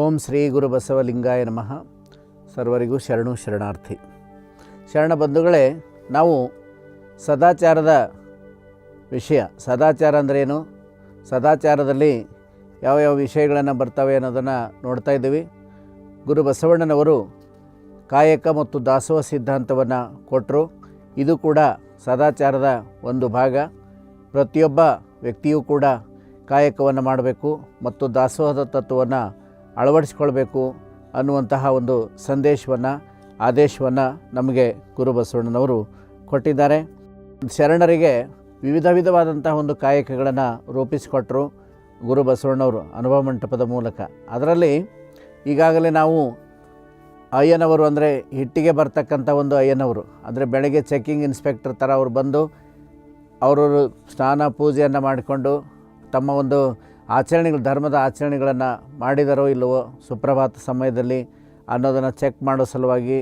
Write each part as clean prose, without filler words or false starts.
ಓಂ ಶ್ರೀ ಗುರು ಬಸವಲಿಂಗಾಯ ನಮಃ. ಸರ್ವರಿಗೂ ಶರಣು ಶರಣಾರ್ಥಿ. ಶರಣ ಬಂಧುಗಳೇ, ನಾವು ಸದಾಚಾರದ ವಿಷಯ, ಸದಾಚಾರ ಅಂದ್ರೇನು, ಸದಾಚಾರದಲ್ಲಿ ಯಾವ ವಿಷಯಗಳನ್ನು ಬರ್ತವೆ ಅನ್ನೋದನ್ನು ನೋಡ್ತಾ ಇದ್ದೀವಿ. ಗುರು ಬಸವಣ್ಣನವರು ಕಾಯಕ ಮತ್ತು ದಾಸೋಹ ಸಿದ್ಧಾಂತವನ್ನು ಕೊಟ್ಟರು. ಇದು ಕೂಡ ಸದಾಚಾರದ ಒಂದು ಭಾಗ. ಪ್ರತಿಯೊಬ್ಬ ವ್ಯಕ್ತಿಯೂ ಕೂಡ ಕಾಯಕವನ್ನು ಮಾಡಬೇಕು ಮತ್ತು ದಾಸೋಹದ ತತ್ವವನ್ನು ಅಳವಡಿಸಿಕೊಳ್ಬೇಕು ಅನ್ನುವಂತಹ ಒಂದು ಸಂದೇಶವನ್ನು, ಆದೇಶವನ್ನು ನಮಗೆ ಗುರು ಬಸವಣ್ಣನವರು ಕೊಟ್ಟಿದ್ದಾರೆ. ಶರಣರಿಗೆ ವಿಧವಾದಂತಹ ಒಂದು ಕಾಯಕಗಳನ್ನು ರೂಪಿಸಿಕೊಟ್ಟರು ಗುರು ಬಸವಣ್ಣವರು ಅನುಭವ ಮಂಟಪದ ಮೂಲಕ. ಅದರಲ್ಲಿ ಈಗಾಗಲೇ ನಾವು ಅಯ್ಯನವರು ಅಂದರೆ ಹಿಟ್ಟಿಗೆ ಬರ್ತಕ್ಕಂಥ ಒಂದು ಅಯ್ಯನವರು ಅಂದರೆ ಬೆಳಗ್ಗೆ ಚೆಕ್ಕಿಂಗ್ ಇನ್ಸ್ಪೆಕ್ಟರ್ ಥರ ಅವರು ಬಂದು ಅವರು ಸ್ನಾನ ಪೂಜೆಯನ್ನು ಮಾಡಿಕೊಂಡು ತಮ್ಮ ಒಂದು ಆಚರಣೆಗಳು, ಧರ್ಮದ ಆಚರಣೆಗಳನ್ನು ಮಾಡಿದರೋ ಇಲ್ಲವೋ ಸುಪ್ರಭಾತ ಸಮಯದಲ್ಲಿ ಅನ್ನೋದನ್ನು ಚೆಕ್ ಮಾಡೋ ಸಲುವಾಗಿ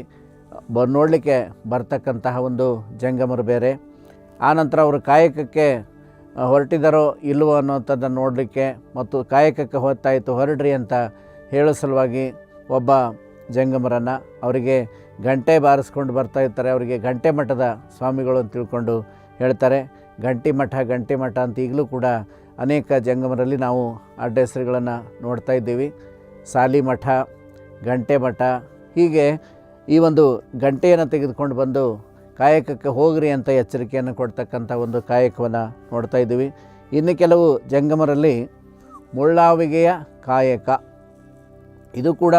ನೋಡಲಿಕ್ಕೆ ಬರ್ತಕ್ಕಂತಹ ಒಂದು ಜಂಗಮರು ಬೇರೆ. ಆನಂತರ ಅವರು ಕಾಯಕಕ್ಕೆ ಹೊರಟಿದ್ದಾರೋ ಇಲ್ಲವೋ ಅನ್ನೋಂಥದ್ದನ್ನು ನೋಡಲಿಕ್ಕೆ ಮತ್ತು ಕಾಯಕಕ್ಕೆ ಹೊತ್ತಾಯಿತು ಹೊರಡ್ರಿ ಅಂತ ಹೇಳೋ ಸಲುವಾಗಿ ಒಬ್ಬ ಜಂಗಮರನ್ನು, ಅವರಿಗೆ ಗಂಟೆ ಬಾರಿಸ್ಕೊಂಡು ಬರ್ತಾ ಇರ್ತಾರೆ. ಅವರಿಗೆ ಗಂಟೆ ಮಠದ ಸ್ವಾಮಿಗಳು ಅಂತ ತಿಳ್ಕೊಂಡು ಹೇಳ್ತಾರೆ. ಗಂಟಿ ಮಠ ಅಂತ ಈಗಲೂ ಕೂಡ ಅನೇಕ ಜಂಗಮರಲ್ಲಿ ನಾವು ಅಡ್ಡ ಹೆಸರುಗಳನ್ನು ನೋಡ್ತಾ ಇದ್ದೀವಿ. ಸಾಲಿ ಮಠ, ಗಂಟೆ ಮಠ, ಹೀಗೆ ಈ ಒಂದು ಗಂಟೆಯನ್ನು ತೆಗೆದುಕೊಂಡು ಬಂದು ಕಾಯಕಕ್ಕೆ ಹೋಗ್ರಿ ಅಂತ ಎಚ್ಚರಿಕೆಯನ್ನು ಕೊಡ್ತಕ್ಕಂಥ ಒಂದು ಕಾಯಕವನ್ನು ನೋಡ್ತಾ ಇದ್ದೀವಿ. ಇನ್ನು ಕೆಲವು ಜಂಗಮರಲ್ಲಿ ಮುಳ್ಳಾವಿಗೆಯ ಕಾಯಕ, ಇದು ಕೂಡ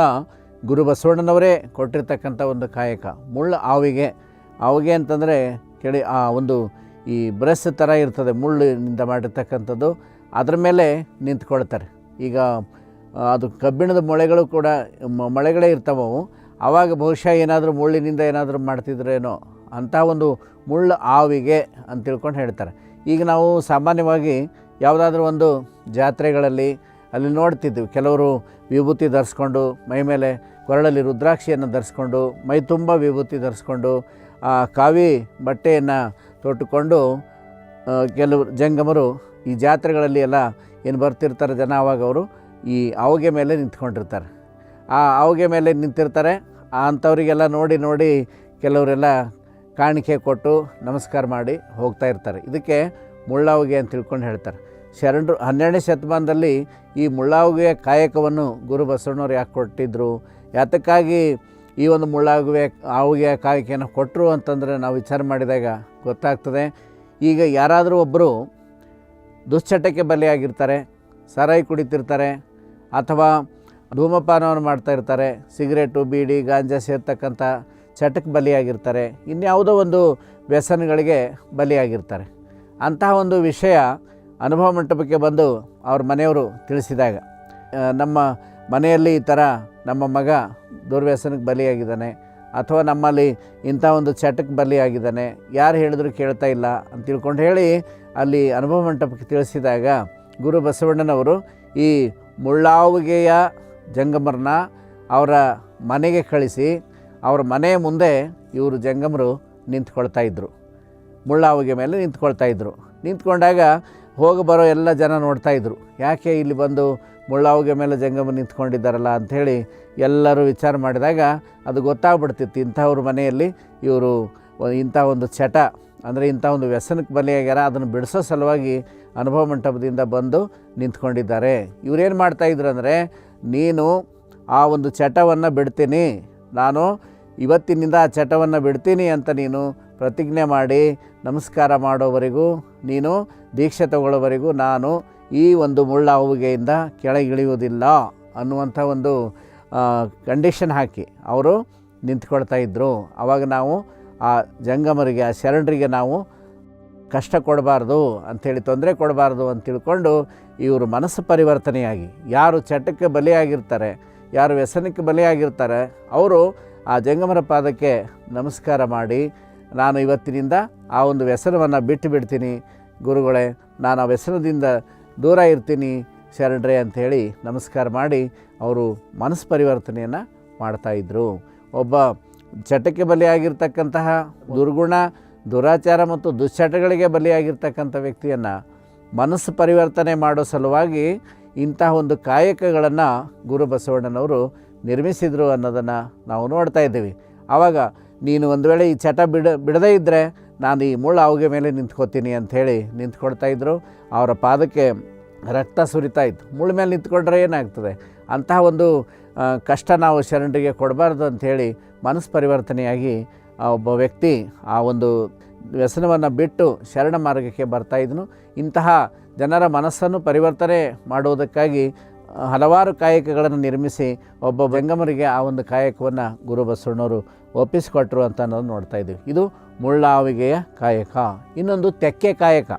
ಗುರು ಬಸವಣ್ಣನವರೇ ಕೊಟ್ಟಿರ್ತಕ್ಕಂಥ ಒಂದು ಕಾಯಕ. ಆವಿಗೆ ಅಂತಂದರೆ ಆ ಒಂದು ಈ ಬ್ರಷ್ ಥರ ಇರ್ತದೆ, ಮುಳ್ಳಿನಿಂದ ಮಾಡಿರ್ತಕ್ಕಂಥದ್ದು, ಅದರ ಮೇಲೆ ನಿಂತ್ಕೊಳ್ತಾರೆ. ಈಗ ಅದು ಕಬ್ಬಿಣದ ಮೊಳೆಗಳೇ ಇರ್ತಾವವು. ಆವಾಗ ಬಹುಶಃ ಏನಾದರೂ ಮುಳ್ಳಿನಿಂದ ಏನಾದರೂ ಮಾಡ್ತಿದ್ರೇನೋ ಅಂಥ ಒಂದು ಮುಳ್ಳು ಆವಿಗೆ ಅಂತ ತಿಳ್ಕೊಂಡು ಹೇಳ್ತಾರೆ. ಈಗ ನಾವು ಸಾಮಾನ್ಯವಾಗಿ ಯಾವುದಾದ್ರೂ ಒಂದು ಜಾತ್ರೆಗಳಲ್ಲಿ ಅಲ್ಲಿ ನೋಡ್ತಿದ್ವಿ, ಕೆಲವರು ವಿಭೂತಿ ಧರಿಸ್ಕೊಂಡು, ಮೈ ಮೇಲೆ ಕೊರಳಲ್ಲಿ ರುದ್ರಾಕ್ಷಿಯನ್ನು ಧರಿಸ್ಕೊಂಡು, ಮೈ ತುಂಬ ವಿಭೂತಿ ಧರಿಸ್ಕೊಂಡು, ಕಾವಿ ಬಟ್ಟೆಯನ್ನು ತೊಟ್ಟುಕೊಂಡು ಕೆಲವು ಜಂಗಮರು ಈ ಜಾತ್ರೆಗಳಲ್ಲಿ ಎಲ್ಲ ಏನು ಬರ್ತಿರ್ತಾರೆ ಜನ, ಆವಾಗ ಅವರು ಈ ಆವಿಗೆ ಮೇಲೆ ನಿಂತ್ಕೊಂಡಿರ್ತಾರೆ. ಆ ಆವಿಗೆ ಮೇಲೆ ನಿಂತಿರ್ತಾರೆ. ಅಂಥವರಿಗೆಲ್ಲ ನೋಡಿ ಕೆಲವರೆಲ್ಲ ಕಾಣಿಕೆ ಕೊಟ್ಟು ನಮಸ್ಕಾರ ಮಾಡಿ ಹೋಗ್ತಾ ಇರ್ತಾರೆ. ಇದಕ್ಕೆ ಮುಳ್ಳಾವಿಗೆ ಅಂತ ತಿಳ್ಕೊಂಡು ಹೇಳ್ತಾರೆ. ಶರಣರು 12ನೇ ಶತಮಾನದಲ್ಲಿ ಈ ಮುಳ್ಳಾವಿಗೆಯ ಕಾಯಕವನ್ನು ಗುರು ಬಸವಣ್ಣವ್ರು ಯಾಕೆ ಕೊಟ್ಟಿದ್ದರು, ಯಾತಕ್ಕಾಗಿ ಈ ಒಂದು ಆವಿಗೆಯ ಕಾಯಕೆಯನ್ನು ಕೊಟ್ಟರು ಅಂತಂದರೆ ನಾವು ವಿಚಾರ ಮಾಡಿದಾಗ ಗೊತ್ತಾಗ್ತದೆ. ಈಗ ಯಾರಾದರೂ ಒಬ್ಬರು ದುಶ್ಚಟಕ್ಕೆ ಬಲಿಯಾಗಿರ್ತಾರೆ, ಸಾರಾಯಿ ಕುಡಿತಿರ್ತಾರೆ, ಅಥವಾ ಧೂಮಪಾನವನ್ನು ಮಾಡ್ತಾ ಇರ್ತಾರೆ, ಸಿಗರೇಟು, ಬೀಡಿ, ಗಾಂಜಾ ಸೇರ್ತಕ್ಕಂಥ ಚಟಕ್ಕೆ ಬಲಿಯಾಗಿರ್ತಾರೆ, ಇನ್ಯಾವುದೋ ಒಂದು ವ್ಯಸನಗಳಿಗೆ ಬಲಿಯಾಗಿರ್ತಾರೆ. ಅಂತಹ ಒಂದು ವಿಷಯ ಅನುಭವ ಮಂಟಪಕ್ಕೆ ಬಂದು ಅವ್ರ ಮನೆಯವರು ತಿಳಿಸಿದಾಗ, ನಮ್ಮ ಮನೆಯಲ್ಲಿ ಈ ಥರ ನಮ್ಮ ಮಗ ದುರ್ವ್ಯಸನಕ್ಕೆ ಬಲಿಯಾಗಿದ್ದಾನೆ, ಅಥವಾ ನಮ್ಮಲ್ಲಿ ಇಂಥ ಒಂದು ಚಟಕ್ಕೆ ಬಲಿಯಾಗಿದ್ದಾನೆ, ಯಾರು ಹೇಳಿದ್ರು ಕೇಳ್ತಾ ಇಲ್ಲ ಅಂತ ತಿಳ್ಕೊಂಡು ಹೇಳಿ ಅಲ್ಲಿ ಅನುಭವ ಮಂಟಪಕ್ಕೆ ತಿಳಿಸಿದಾಗ ಗುರು ಬಸವಣ್ಣನವರು ಈ ಮುಳ್ಳಾವಿಗೆಯ ಜಂಗಮರನ್ನ ಅವರ ಮನೆಗೆ ಕಳಿಸಿ ಅವರ ಮನೆಯ ಮುಂದೆ ಇವರು ಜಂಗಮರು ನಿಂತ್ಕೊಳ್ತಾಯಿದ್ರು, ಮುಳ್ಳಾವಿಗೆ ಮೇಲೆ ನಿಂತ್ಕೊಳ್ತಾಯಿದ್ರು. ನಿಂತ್ಕೊಂಡಾಗ ಹೋಗಿ ಬರೋ ಎಲ್ಲ ಜನ ನೋಡ್ತಾಯಿದ್ರು, ಯಾಕೆ ಇಲ್ಲಿ ಬಂದು ಮುಳ್ಳಾವಿಗೆ ಮೇಲೆ ಜಂಗಮ ನಿಂತ್ಕೊಂಡಿದ್ದಾರಲ್ಲ ಅಂಥೇಳಿ ಎಲ್ಲರೂ ವಿಚಾರ ಮಾಡಿದಾಗ ಅದು ಗೊತ್ತಾಗ್ಬಿಡ್ತಿತ್ತು, ಇಂಥವ್ರ ಮನೆಯಲ್ಲಿ ಇವರು ಇಂಥ ಒಂದು ಚಟ ಅಂದರೆ ಇಂಥ ಒಂದು ವ್ಯಸನಕ್ಕೆ ಬಲಿಯಾಗ್ಯಾರ, ಅದನ್ನು ಬಿಡಿಸೋ ಸಲುವಾಗಿ ಅನುಭವ ಮಂಟಪದಿಂದ ಬಂದು ನಿಂತ್ಕೊಂಡಿದ್ದಾರೆ. ಇವರೇನು ಮಾಡ್ತಾಯಿದ್ರು ಅಂದರೆ, ನೀನು ಆ ಒಂದು ಚಟವನ್ನು ಬಿಡ್ತೀನಿ, ನಾನು ಇವತ್ತಿನಿಂದ ಆ ಚಟವನ್ನು ಬಿಡ್ತೀನಿ ಅಂತ ನೀನು ಪ್ರತಿಜ್ಞೆ ಮಾಡಿ ನಮಸ್ಕಾರ ಮಾಡೋವರೆಗೂ, ನೀನು ದೀಕ್ಷೆ ತಗೊಳ್ಳೋವರೆಗೂ ನಾನು ಈ ಒಂದು ಮುಳ್ಳಾವಿಗೆಯಿಂದ ಕೆಳಗಿಳಿಯುವುದಿಲ್ಲ ಅನ್ನುವಂಥ ಒಂದು ಕಂಡೀಷನ್ ಹಾಕಿ ಅವರು ನಿಂತ್ಕೊಳ್ತಾಯಿದ್ರು. ಆವಾಗ ನಾವು ಆ ಜಂಗಮರಿಗೆ, ಆ ಶರಣರಿಗೆ ನಾವು ಕಷ್ಟ ಕೊಡಬಾರ್ದು ಅಂಥೇಳಿ, ತೊಂದರೆ ಕೊಡಬಾರ್ದು ಅಂತ ತಿಳ್ಕೊಂಡು ಇವರು ಮನಸ್ಸು ಪರಿವರ್ತನೆಯಾಗಿ, ಯಾರು ಚಟಕ್ಕೆ ಬಲಿಯಾಗಿರ್ತಾರೆ, ಯಾರು ವ್ಯಸನಕ್ಕೆ ಬಲಿಯಾಗಿರ್ತಾರೆ, ಅವರು ಆ ಜಂಗಮರ ಪಾದಕ್ಕೆ ನಮಸ್ಕಾರ ಮಾಡಿ, ನಾನು ಇವತ್ತಿನಿಂದ ಆ ಒಂದು ವ್ಯಸನವನ್ನು ಬಿಡ್ತೀನಿ ಗುರುಗಳೇ, ನಾನು ಆ ವ್ಯಸನದಿಂದ ದೂರ ಇರ್ತೀನಿ ಶರಣರೇ ಅಂಥೇಳಿ ನಮಸ್ಕಾರ ಮಾಡಿ ಅವರು ಮನಸ್ಸು ಪರಿವರ್ತನೆಯನ್ನು ಮಾಡ್ತಾಯಿದ್ರು. ಒಬ್ಬ ಚಟಕ್ಕೆ ಬಲಿಯಾಗಿರ್ತಕ್ಕಂತಹ ದುರ್ಗುಣ, ದುರಾಚಾರ ಮತ್ತು ದುಶ್ಚಟಗಳಿಗೆ ಬಲಿಯಾಗಿರ್ತಕ್ಕಂಥ ವ್ಯಕ್ತಿಯನ್ನು ಮನಸ್ಸು ಪರಿವರ್ತನೆ ಮಾಡೋ ಸಲುವಾಗಿ ಇಂತಹ ಒಂದು ಕಾಯಕಗಳನ್ನು ಗುರು ಬಸವಣ್ಣನವರು ನಿರ್ಮಿಸಿದರು ಅನ್ನೋದನ್ನು ನಾವು ನೋಡ್ತಾ ಇದ್ದೀವಿ. ಆವಾಗ ನೀನು ಒಂದು ವೇಳೆ ಈ ಚಟ ಬಿಡದೇ ಇದ್ದರೆ ನಾನು ಈ ಮುಳ್ಳು ಹಾವಿಗೆ ಮೇಲೆ ನಿಂತ್ಕೋತೀನಿ ಅಂಥೇಳಿ ನಿಂತ್ಕೊಳ್ತಾಯಿದ್ರು. ಅವರ ಪಾದಕ್ಕೆ ರಕ್ತ ಸುರಿತಾ ಇತ್ತು. ಮುಳ್ಳು ಮೇಲೆ ನಿಂತ್ಕೊಂಡ್ರೆ ಏನಾಗ್ತದೆ, ಅಂತಹ ಒಂದು ಕಷ್ಟ ನಾವು ಶರಣರಿಗೆ ಕೊಡಬಾರ್ದು ಅಂಥೇಳಿ ಮನಸ್ಸು ಪರಿವರ್ತನೆಯಾಗಿ ಒಬ್ಬ ವ್ಯಕ್ತಿ ಆ ಒಂದು ವ್ಯಸನವನ್ನು ಬಿಟ್ಟು ಶರಣ ಮಾರ್ಗಕ್ಕೆ ಬರ್ತಾಯಿದ್ನು. ಇಂತಹ ಜನರ ಮನಸ್ಸನ್ನು ಪರಿವರ್ತನೆ ಮಾಡುವುದಕ್ಕಾಗಿ ಹಲವಾರು ಕಾಯಕಗಳನ್ನು ನಿರ್ಮಿಸಿ ಒಬ್ಬ ಬೆಂಗಮರಿಗೆ ಆ ಒಂದು ಕಾಯಕವನ್ನು ಗುರು ಬಸವಣ್ಣವರು ಒಪ್ಪಿಸಿಕೊಟ್ರು ಅಂತ ನಾವು ನೋಡ್ತಾ ಇದ್ದೀವಿ. ಇದು ಮುಳ್ಳಾವಿಗೆಯ ಕಾಯಕ. ಇನ್ನೊಂದು ತೆಕ್ಕೆ ಕಾಯಕ.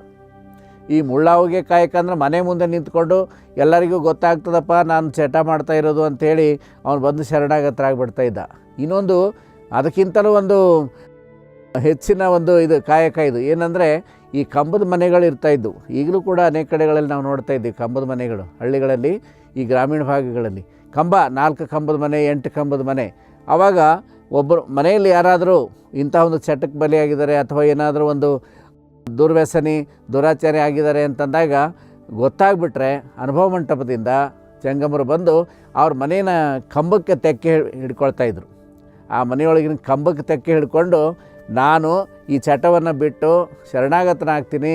ಈ ಮುಳ್ಳಾವಿಗೆ ಕಾಯಕ ಅಂದರೆ ಮನೆ ಮುಂದೆ ನಿಂತ್ಕೊಂಡು ಎಲ್ಲರಿಗೂ ಗೊತ್ತಾಗ್ತದಪ್ಪ ನಾನು ಚಟ ಮಾಡ್ತಾ ಇರೋದು ಅಂಥೇಳಿ ಅವನು ಬಂದು ಶರಣಾಗತರಾಗ್ಬಿಡ್ತಾ ಇದ್ದ. ಇನ್ನೊಂದು ಅದಕ್ಕಿಂತಲೂ ಒಂದು ಹೆಚ್ಚಿನ ಒಂದು ಇದು ಕಾಯಕ ಇದು ಏನಂದರೆ ಈ ಕಂಬದ ಮನೆಗಳು ಇರ್ತಾಯಿದ್ದು. ಈಗಲೂ ಕೂಡ ಅನೇಕ ಕಡೆಗಳಲ್ಲಿ ನಾವು ನೋಡ್ತಾ ಇದ್ದೀವಿ ಕಂಬದ ಮನೆಗಳು. ಹಳ್ಳಿಗಳಲ್ಲಿ, ಈ ಗ್ರಾಮೀಣ ಭಾಗಗಳಲ್ಲಿ ಕಂಬ, 4 ಕಂಬದ ಮನೆ, 8 ಕಂಬದ ಮನೆ. ಆವಾಗ ಒಬ್ಬರು ಮನೆಯಲ್ಲಿ ಯಾರಾದರೂ ಇಂಥ ಒಂದು ಚಟಕ್ಕೆ ಬಲಿಯಾಗಿದ್ದಾರೆ ಅಥವಾ ಏನಾದರೂ ಒಂದು ದುರ್ವ್ಯಸನಿ ದುರಾಚಾರಿ ಆಗಿದ್ದಾರೆ ಅಂತಂದಾಗ ಗೊತ್ತಾಗ್ಬಿಟ್ರೆ ಅನುಭವ ಮಂಟಪದಿಂದ ಜಂಗಮರು ಬಂದು ಅವ್ರ ಮನೇನ ಕಂಬಕ್ಕೆ ತೆಕ್ಕೆ ಹಿಡ್ಕೊಳ್ತಾಯಿದ್ರು. ಆ ಮನೆಯೊಳಗಿನ ಕಂಬಕ್ಕೆ ತೆಕ್ಕೆ ಹಿಡ್ಕೊಂಡು ನಾನು ಈ ಚಟವನ್ನು ಬಿಟ್ಟು ಶರಣಾಗತನಾಗ್ತೀನಿ,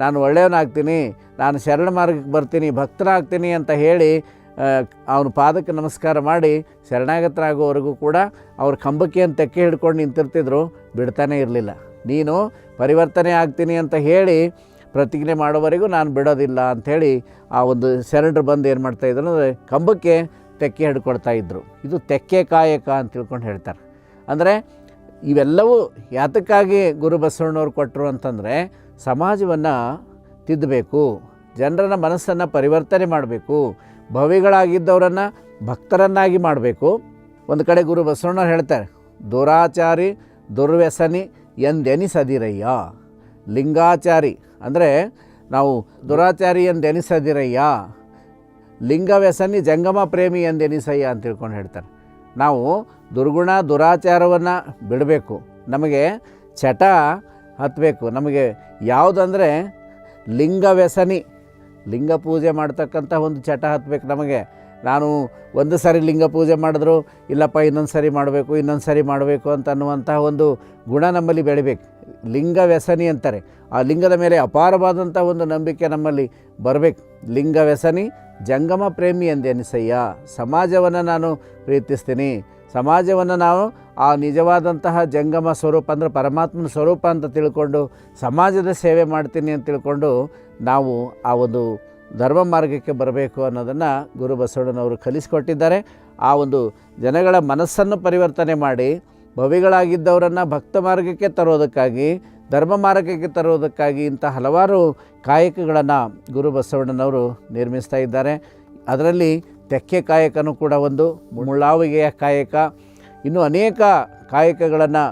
ನಾನು ಒಳ್ಳೆಯವನಾಗ್ತೀನಿ, ನಾನು ಶರಣ ಮಾರ್ಗಕ್ಕೆ ಬರ್ತೀನಿ, ಭಕ್ತನಾಗ್ತೀನಿ ಅಂತ ಹೇಳಿ ಅವನ ಪಾದಕ್ಕೆ ನಮಸ್ಕಾರ ಮಾಡಿ ಶರಣಾಗತರಾಗೋವರೆಗೂ ಕೂಡ ಅವ್ರ ಕಂಬಕ್ಕೆ ಅಂತ ತೆಕ್ಕೆ ಹಿಡ್ಕೊಂಡು ನಿಂತಿರ್ತಿದ್ರು, ಬಿಡ್ತಾನೆ ಇರಲಿಲ್ಲ. ನೀನು ಪರಿವರ್ತನೆ ಆಗ್ತೀನಿ ಅಂತ ಹೇಳಿ ಪ್ರತಿಜ್ಞೆ ಮಾಡೋವರೆಗೂ ನಾನು ಬಿಡೋದಿಲ್ಲ ಅಂಥೇಳಿ ಆ ಒಂದು ಶರಣರು ಬಂದು ಏನು ಮಾಡ್ತಾಯಿದ್ರು ಅಂದರೆ ಕಂಬಕ್ಕೆ ತೆಕ್ಕೆ ಹಿಡ್ಕೊಳ್ತಾಯಿದ್ರು. ಇದು ತೆಕ್ಕೆ ಕಾಯಕ ಅಂತ ತಿಳ್ಕೊಂಡು ಹೇಳ್ತಾರೆ. ಅಂದರೆ ಇವೆಲ್ಲವೂ ಯಾತಕ್ಕಾಗಿ ಗುರು ಬಸವಣ್ಣವ್ರು ಕೊಟ್ಟರು ಅಂತಂದರೆ ಸಮಾಜವನ್ನು ತಿದ್ದಬೇಕು, ಜನರನ್ನ ಮನಸ್ಸನ್ನು ಪರಿವರ್ತನೆ ಮಾಡಬೇಕು, ಭವಿಗಳಾಗಿದ್ದವರನ್ನು ಭಕ್ತರನ್ನಾಗಿ ಮಾಡಬೇಕು. ಒಂದು ಕಡೆ ಗುರು ಬಸವಣ್ಣವ್ರು ಹೇಳ್ತಾರೆ, ದುರಾಚಾರಿ ದುರ್ವ್ಯಸನಿ ಎಂದೆನಿಸದಿರಯ್ಯ. ಲಿಂಗಾಚಾರಿ ಅಂದರೆ ನಾವು ದುರಾಚಾರಿ ಎಂದೆನಿಸದಿರಯ್ಯ, ಲಿಂಗವ್ಯಸನಿ ಜಂಗಮ ಪ್ರೇಮಿ ಎಂದೆನಿಸಯ್ಯ ಅಂತ ತಿಳ್ಕೊಂಡು ಹೇಳ್ತಾರೆ. ನಾವು ದುರ್ಗುಣ ದುರಾಚಾರವನ್ನು ಬಿಡಬೇಕು, ನಮಗೆ ಚಟ ಹತ್ತಬೇಕು. ನಮಗೆ ಯಾವುದಂದರೆ ಲಿಂಗ ವ್ಯಸನಿ, ಲಿಂಗ ಪೂಜೆ ಮಾಡ್ತಕ್ಕಂಥ ಒಂದು ಚಟ ಹತ್ತಬೇಕು ನಮಗೆ. ನಾನು ಒಂದು ಸಾರಿ ಲಿಂಗ ಪೂಜೆ ಮಾಡಿದ್ರು ಇಲ್ಲಪ್ಪ ಇನ್ನೊಂದು ಸರಿ ಮಾಡಬೇಕು, ಇನ್ನೊಂದು ಸರಿ ಮಾಡಬೇಕು ಅಂತ ಅನ್ನುವಂತಹ ಒಂದು ಗುಣ ನಮ್ಮಲ್ಲಿ ಬೆಳಿಬೇಕು. ಲಿಂಗ ವ್ಯಸನಿ ಅಂತಾರೆ. ಆ ಲಿಂಗದ ಮೇಲೆ ಅಪಾರವಾದಂಥ ಒಂದು ನಂಬಿಕೆ ನಮ್ಮಲ್ಲಿ ಬರಬೇಕು. ಲಿಂಗ ವ್ಯಸನಿ ಜಂಗಮ ಪ್ರೇಮಿ ಎಂದೆನಿಸಯ್ಯ. ಸಮಾಜವನ್ನು ನಾನು ಪ್ರೀತಿಸ್ತೀನಿ, ಸಮಾಜವನ್ನು ನಾವು ಆ ನಿಜವಾದಂತಹ ಜಂಗಮ ಸ್ವರೂಪ ಅಂದರೆ ಪರಮಾತ್ಮನ ಸ್ವರೂಪ ಅಂತ ತಿಳ್ಕೊಂಡು ಸಮಾಜದ ಸೇವೆ ಮಾಡ್ತೀನಿ ಅಂತ ತಿಳ್ಕೊಂಡು ನಾವು ಆ ಒಂದು ಧರ್ಮ ಮಾರ್ಗಕ್ಕೆ ಬರಬೇಕು ಅನ್ನೋದನ್ನು ಗುರು ಬಸವಣ್ಣನವರು ಕಲಿಸಿಕೊಟ್ಟಿದ್ದಾರೆ. ಆ ಒಂದು ಜನಗಳ ಮನಸ್ಸನ್ನು ಪರಿವರ್ತನೆ ಮಾಡಿ ಭವಿಗಳಾಗಿದ್ದವರನ್ನು ಭಕ್ತ ಮಾರ್ಗಕ್ಕೆ ತರೋದಕ್ಕಾಗಿ, ಧರ್ಮ ಮಾರ್ಗಕ್ಕೆ ತರೋದಕ್ಕಾಗಿ ಇಂಥ ಹಲವಾರು ಕಾಯಕಗಳನ್ನು ಗುರು ಬಸವಣ್ಣನವರು ನಿರ್ಮಿಸ್ತಾ ಇದ್ದಾರೆ. ಅದರಲ್ಲಿ ತೆಕ್ಕೆ ಕಾಯಕನೂ ಕೂಡ ಒಂದು, ಮುಳ್ಳಾವಿಗೆಯ ಕಾಯಕ, ಇನ್ನೂ ಅನೇಕ ಕಾಯಕಗಳನ್ನು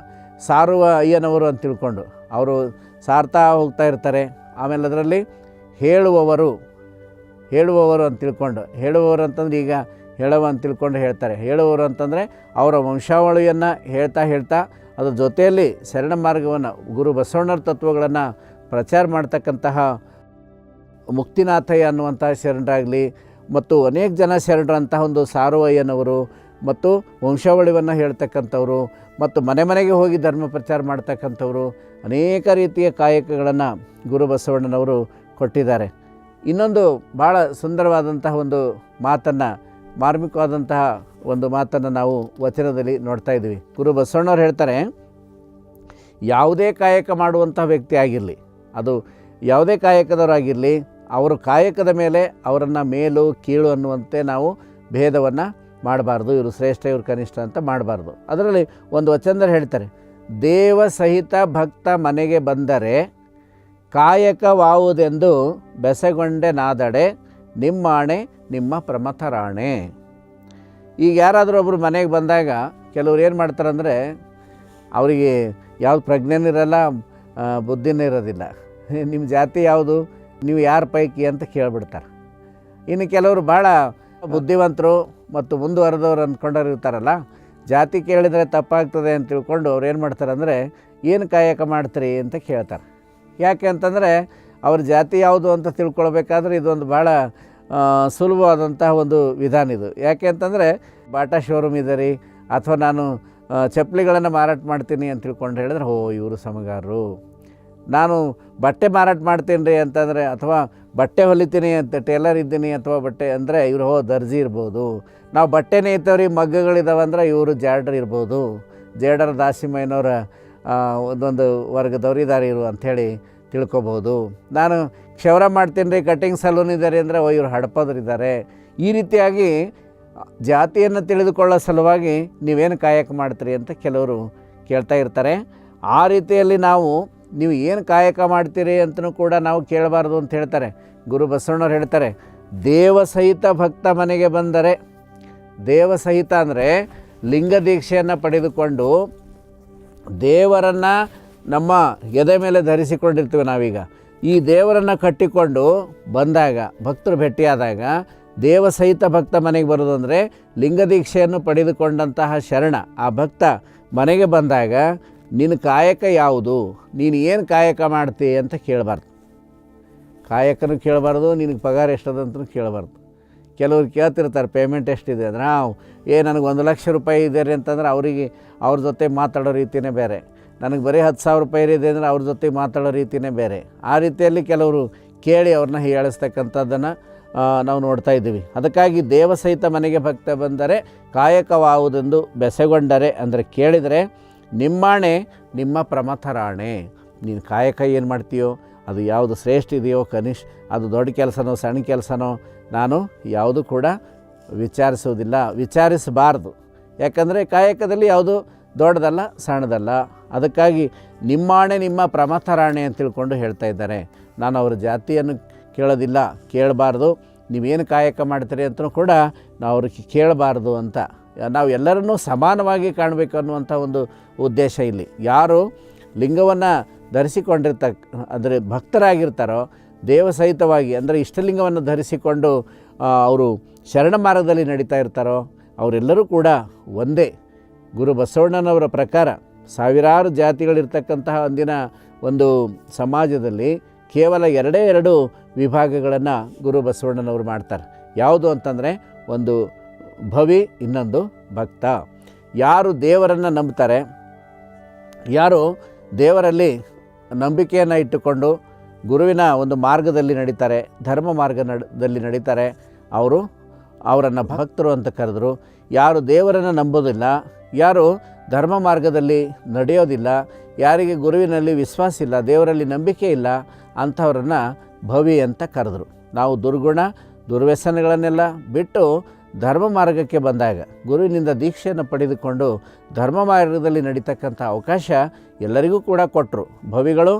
ಸಾರುವ ಅಯ್ಯನವರು ಅಂತ ತಿಳ್ಕೊಂಡು ಅವರು ಸಾರ್ತಾ ಹೋಗ್ತಾ ಇರ್ತಾರೆ. ಆಮೇಲೆ ಅದರಲ್ಲಿ ಹೇಳುವವರು ಅಂತ ತಿಳ್ಕೊಂಡು, ಹೇಳುವವರು ಅಂತಂದ್ರೆ ಈಗ ಹೇಳುವ ಅಂತ ತಿಳ್ಕೊಂಡು ಹೇಳ್ತಾರೆ. ಹೇಳುವವರು ಅಂತಂದರೆ ಅವರ ವಂಶಾವಳಿಯನ್ನು ಹೇಳ್ತಾ ಅದ್ರ ಜೊತೆಯಲ್ಲಿ ಶರಣ ಮಾರ್ಗವನ್ನು, ಗುರು ಬಸವಣ್ಣರ ತತ್ವಗಳನ್ನು ಪ್ರಚಾರ ಮಾಡ್ತಕ್ಕಂತಹ ಮುಕ್ತಿನಾಥಯ್ಯ ಅನ್ನುವಂಥ ಶರಣರಾಗಲಿ ಮತ್ತು ಅನೇಕ ಜನ ಶರಣರಂತಹ ಒಂದು ಸಾರುವಯ್ಯನವರು ಮತ್ತು ವಂಶಾವಳಿಯನ್ನು ಹೇಳ್ತಕ್ಕಂಥವ್ರು ಮತ್ತು ಮನೆ ಮನೆಗೆ ಹೋಗಿ ಧರ್ಮ ಪ್ರಚಾರ ಮಾಡ್ತಕ್ಕಂಥವ್ರು ಅನೇಕ ರೀತಿಯ ಕಾಯಕಗಳನ್ನು ಗುರು ಬಸವಣ್ಣನವರು ಕೊಟ್ಟಿದ್ದಾರೆ. ಇನ್ನೊಂದು ಭಾಳ ಸುಂದರವಾದಂತಹ ಒಂದು ಮಾತನ್ನು, ಮಾರ್ಮಿಕವಾದಂತಹ ಒಂದು ಮಾತನ್ನು ನಾವು ವಚನದಲ್ಲಿ ನೋಡ್ತಾ ಇದ್ದೀವಿ. ಗುರು ಬಸವಣ್ಣವ್ರು ಹೇಳ್ತಾರೆ, ಯಾವುದೇ ಕಾಯಕ ಮಾಡುವಂಥ ವ್ಯಕ್ತಿ ಆಗಿರಲಿ, ಅದು ಯಾವುದೇ ಕಾಯಕದವರಾಗಿರಲಿ, ಅವರು ಕಾಯಕದ ಮೇಲೆ ಅವರನ್ನು ಮೇಲು ಕೀಳು ಅನ್ನುವಂತೆ ನಾವು ಭೇದವನ್ನು ಮಾಡಬಾರ್ದು. ಇವರು ಶ್ರೇಷ್ಠ ಇವರು ಕನಿಷ್ಠ ಅಂತ ಮಾಡಬಾರ್ದು. ಅದರಲ್ಲಿ ಒಂದು ವಚನದಲ್ಲಿ ಹೇಳ್ತಾರೆ, ದೇವ ಸಹಿತ ಭಕ್ತ ಮನೆಗೆ ಬಂದರೆ ಕಾಯಕವಾವುದೆಂದು ಬೆಸಗೊಂಡೆ ನಾದಡೆ, ನಿಮ್ಮಾಣೆ ನಿಮ್ಮ ಪ್ರಮಥರಾಣೆ. ಈಗ ಯಾರಾದರೂ ಒಬ್ಬರು ಮನೆಗೆ ಬಂದಾಗ ಕೆಲವ್ರು ಏನು ಮಾಡ್ತಾರಂದರೆ, ಅವರಿಗೆ ಯಾವುದು ಪ್ರಜ್ಞೆನೂ ಇರಲ್ಲ, ಬುದ್ಧಿನೂ ಇರೋದಿಲ್ಲ. ನಿಮ್ಮ ಜಾತಿ ಯಾವುದು, ನೀವು ಯಾರ ಪೈಕಿ ಅಂತ ಕೇಳಿಬಿಡ್ತಾರೆ. ಇನ್ನು ಕೆಲವರು ಭಾಳ ಬುದ್ಧಿವಂತರು ಮತ್ತು ಮುಂದುವರೆದವ್ರು ಅಂದ್ಕೊಂಡವ್ರು ಇರ್ತಾರಲ್ಲ, ಜಾತಿ ಕೇಳಿದರೆ ತಪ್ಪಾಗ್ತದೆ ಅಂತ ತಿಳ್ಕೊಂಡು ಅವ್ರು ಏನು ಮಾಡ್ತಾರೆ ಅಂದರೆ, ಏನು ಕಾಯಕ ಮಾಡ್ತೀರಿ ಅಂತ ಕೇಳ್ತಾರೆ. ಯಾಕೆ ಅಂತಂದರೆ ಅವ್ರ ಜಾತಿ ಯಾವುದು ಅಂತ ತಿಳ್ಕೊಳ್ಬೇಕಾದ್ರೆ ಇದೊಂದು ಭಾಳ ಸುಲಭವಾದಂತಹ ಒಂದು ವಿಧಾನ ಇದು. ಯಾಕೆ ಅಂತಂದರೆ ಬಾಟಾ ಶೋರೂಮ್ ಇದೆ ರೀ, ಅಥವಾ ನಾನು ಚಪ್ಪಲಿಗಳನ್ನು ಮಾರಾಟ ಮಾಡ್ತೀನಿ ಅಂತ ತಿಳ್ಕೊಂಡು ಹೇಳಿದ್ರೆ ಇವರು ಸಮಗಾರರು. ನಾನು ಬಟ್ಟೆ ಮಾರಾಟ ಮಾಡ್ತೀನಿ ರೀ ಅಂತಂದರೆ, ಅಥವಾ ಬಟ್ಟೆ ಹೊಲಿತೀನಿ ಅಂತ ಟೇಲರ್ ಇದ್ದೀನಿ ಅಥವಾ ಬಟ್ಟೆ ಅಂದರೆ ಇವರು ದರ್ಜಿ ಇರ್ಬೋದು. ನಾವು ಬಟ್ಟೆ ನೇಯ್ತವ್ರಿ ಮಗ್ಗಗಳಿದಾವೆ ಅಂದ್ರೆ ಇವರು ಜಾಡ್ರ್ ಇರ್ಬೋದು, ಜೇಡರ ದಾಸಿಮಯ್ಯನವರ ಒಂದೊಂದು ವರ್ಗದವ್ರು ಇದ್ದಾರೆ ಇವರು ಅಂಥೇಳಿ ತಿಳ್ಕೊಬೋದು. ನಾನು ಕ್ಷೌರ ಮಾಡ್ತೀನಿ ರೀ, ಕಟಿಂಗ್ ಸಲೂನ್ ಇದ್ದಾರೆ ಅಂದರೆ ಇವರು ಹಡಪದರಿದ್ದಾರೆ. ಈ ರೀತಿಯಾಗಿ ಜಾತಿಯನ್ನು ತಿಳಿದುಕೊಳ್ಳೋ ಸಲುವಾಗಿ ನೀವೇನು ಕಾಯಕ ಮಾಡ್ತೀರಿ ಅಂತ ಕೆಲವರು ಕೇಳ್ತಾ ಇರ್ತಾರೆ. ಆ ರೀತಿಯಲ್ಲಿ ನೀವು ಏನು ಕಾಯಕ ಮಾಡ್ತೀರಿ ಅಂತಲೂ ಕೂಡ ನಾವು ಕೇಳಬಾರ್ದು ಅಂತ ಹೇಳ್ತಾರೆ. ಗುರು ಬಸವಣ್ಣವ್ರು ಹೇಳ್ತಾರೆ, ದೇವಸಹಿತ ಭಕ್ತ ಮನೆಗೆ ಬಂದರೆ, ದೇವಸಹಿತ ಅಂದರೆ ಲಿಂಗ ದೀಕ್ಷೆಯನ್ನು ಪಡೆದುಕೊಂಡು ದೇವರನ್ನು ನಮ್ಮ ಎದೆ ಮೇಲೆ ಧರಿಸಿಕೊಂಡಿರ್ತೀವಿ ನಾವೀಗ. ಈ ದೇವರನ್ನು ಕಟ್ಟಿಕೊಂಡು ಬಂದಾಗ, ಭಕ್ತರು ಭೇಟಿಯಾದಾಗ ದೇವಸಹಿತ ಭಕ್ತ ಮನೆಗೆ ಬರೋದು ಅಂದರೆ ಲಿಂಗ ದೀಕ್ಷೆಯನ್ನು ಪಡೆದುಕೊಂಡಂತಹ ಶರಣ ಆ ಭಕ್ತ ಮನೆಗೆ ಬಂದಾಗ ನಿನ್ನ ಕಾಯಕ ಯಾವುದು, ನೀನು ಏನು ಕಾಯಕ ಮಾಡ್ತೀ ಅಂತ ಕೇಳಬಾರ್ದು. ಕಾಯಕನೂ ಕೇಳಬಾರ್ದು, ನಿನಗೆ ಪಗಾರ ಎಷ್ಟದಂತೂ ಕೇಳಬಾರ್ದು. ಕೆಲವ್ರು ಕೇಳ್ತಿರ್ತಾರೆ ಪೇಮೆಂಟ್ ಎಷ್ಟಿದೆ ಅಂದರೆ, ನನಗೆ 1 ಲಕ್ಷ ರೂಪಾಯಿ ಇದೆ ರೀ ಅಂತಂದ್ರೆ ಅವ್ರ ಜೊತೆ ಮಾತಾಡೋ ರೀತಿಯೇ ಬೇರೆ. ನನಗೆ ಬರೀ 10,000 ರೂಪಾಯಿ ಇದೆ ಅಂದರೆ ಅವ್ರ ಜೊತೆ ಮಾತಾಡೋ ರೀತಿಯೇ ಬೇರೆ. ಆ ರೀತಿಯಲ್ಲಿ ಕೆಲವರು ಕೇಳಿ ಅವ್ರನ್ನ ಹೀಯಾಳಿಸ್ತಕ್ಕಂಥದ್ದನ್ನು ನಾವು ನೋಡ್ತಾ ಇದ್ದೀವಿ. ಅದಕ್ಕಾಗಿ ದೇವಸಹಿತ ಮನೆಗೆ ಭಕ್ತ ಬಂದರೆ ಕಾಯಕವಾವುದೆಂದು ಬೆಸೆಗೊಂಡರೆ ಅಂದರೆ ಕೇಳಿದರೆ ನಿಮ್ಮಾಣೆ ನಿಮ್ಮ ಪ್ರಮಥರಾಣೆ. ನೀನು ಕಾಯಕ ಏನು ಮಾಡ್ತೀಯೋ ಅದು ಯಾವುದು ಶ್ರೇಷ್ಠ ಇದೆಯೋ ಕನಿಷ್ಠ, ಅದು ದೊಡ್ಡ ಕೆಲಸನೋ ಸಣ್ಣ ಕೆಲಸನೋ ನಾನು ಯಾವುದು ಕೂಡ ವಿಚಾರಿಸುವುದಿಲ್ಲ, ವಿಚಾರಿಸಬಾರ್ದು. ಯಾಕಂದರೆ ಕಾಯಕದಲ್ಲಿ ಯಾವುದು ದೊಡ್ಡದಲ್ಲ ಸಣ್ಣದಲ್ಲ. ಅದಕ್ಕಾಗಿ ನಿಮ್ಮಾಣೆ ನಿಮ್ಮ ಪ್ರಮಥರಾಣೆ ಅಂತ ತಿಳ್ಕೊಂಡು ಹೇಳ್ತಾ ಇದ್ದಾರೆ. ನಾನು ಅವರ ಜಾತಿಯನ್ನು ಕೇಳೋದಿಲ್ಲ, ಕೇಳಬಾರ್ದು. ನೀವೇನು ಕಾಯಕ ಮಾಡ್ತೀರಿ ಅಂತಲೂ ಕೂಡ ನಾವು ಅವ್ರಿಗೆ ಕೇಳಬಾರ್ದು ಅಂತ. ನಾವು ಎಲ್ಲರನ್ನೂ ಸಮಾನವಾಗಿ ಕಾಣಬೇಕು ಅನ್ನುವಂಥ ಒಂದು ಉದ್ದೇಶ ಇಲ್ಲಿ. ಯಾರು ಲಿಂಗವನ್ನು ಅಂದರೆ ಭಕ್ತರಾಗಿರ್ತಾರೋ ದೇವಸಹಿತವಾಗಿ ಅಂದರೆ ಇಷ್ಟಲಿಂಗವನ್ನು ಧರಿಸಿಕೊಂಡು ಅವರು ಶರಣ ಮಾರ್ಗದಲ್ಲಿ ನಡೀತಾ ಇರ್ತಾರೋ ಅವರೆಲ್ಲರೂ ಕೂಡ ಒಂದೇ. ಗುರು ಬಸವಣ್ಣನವರ ಪ್ರಕಾರ ಸಾವಿರಾರು ಜಾತಿಗಳಿರ್ತಕ್ಕಂತಹ ಅಂದಿನ ಒಂದು ಸಮಾಜದಲ್ಲಿ ಕೇವಲ 2 ವಿಭಾಗಗಳನ್ನು ಗುರು ಬಸವಣ್ಣನವರು ಮಾಡ್ತಾರೆ. ಯಾವುದು ಅಂತಂದರೆ ಒಂದು ಭವಿ, ಇನ್ನೊಂದು ಭಕ್ತ. ಯಾರು ದೇವರನ್ನು ನಂಬ್ತಾರೆ, ಯಾರು ದೇವರಲ್ಲಿ ನಂಬಿಕೆಯನ್ನು ಇಟ್ಟುಕೊಂಡು ಗುರುವಿನ ಒಂದು ಮಾರ್ಗದಲ್ಲಿ ನಡೀತಾರೆ, ಧರ್ಮ ಮಾರ್ಗದಲ್ಲಿ ನಡೀತಾರೆ, ಅವರನ್ನು ಭಕ್ತರು ಅಂತ ಕರೆದರು. ಯಾರು ದೇವರನ್ನು ನಂಬೋದಿಲ್ಲ, ಯಾರು ಧರ್ಮ ಮಾರ್ಗದಲ್ಲಿ ನಡೆಯೋದಿಲ್ಲ, ಯಾರಿಗೆ ಗುರುವಿನಲ್ಲಿ ವಿಶ್ವಾಸ ಇಲ್ಲ, ದೇವರಲ್ಲಿ ನಂಬಿಕೆ ಇಲ್ಲ, ಅಂಥವ್ರನ್ನು ಭವಿ ಅಂತ ಕರೆದರು. ನಾವು ದುರ್ಗುಣ ದುರ್ವ್ಯಸನಗಳನ್ನೆಲ್ಲ ಬಿಟ್ಟು ಧರ್ಮ ಮಾರ್ಗಕ್ಕೆ ಬಂದಾಗ ಗುರುವಿನಿಂದ ದೀಕ್ಷೆಯನ್ನು ಪಡೆದುಕೊಂಡು ಧರ್ಮ ಮಾರ್ಗದಲ್ಲಿ ನಡೀತಕ್ಕಂಥ ಅವಕಾಶ ಎಲ್ಲರಿಗೂ ಕೂಡ ಕೊಟ್ಟರು. ಭವಿಗಳು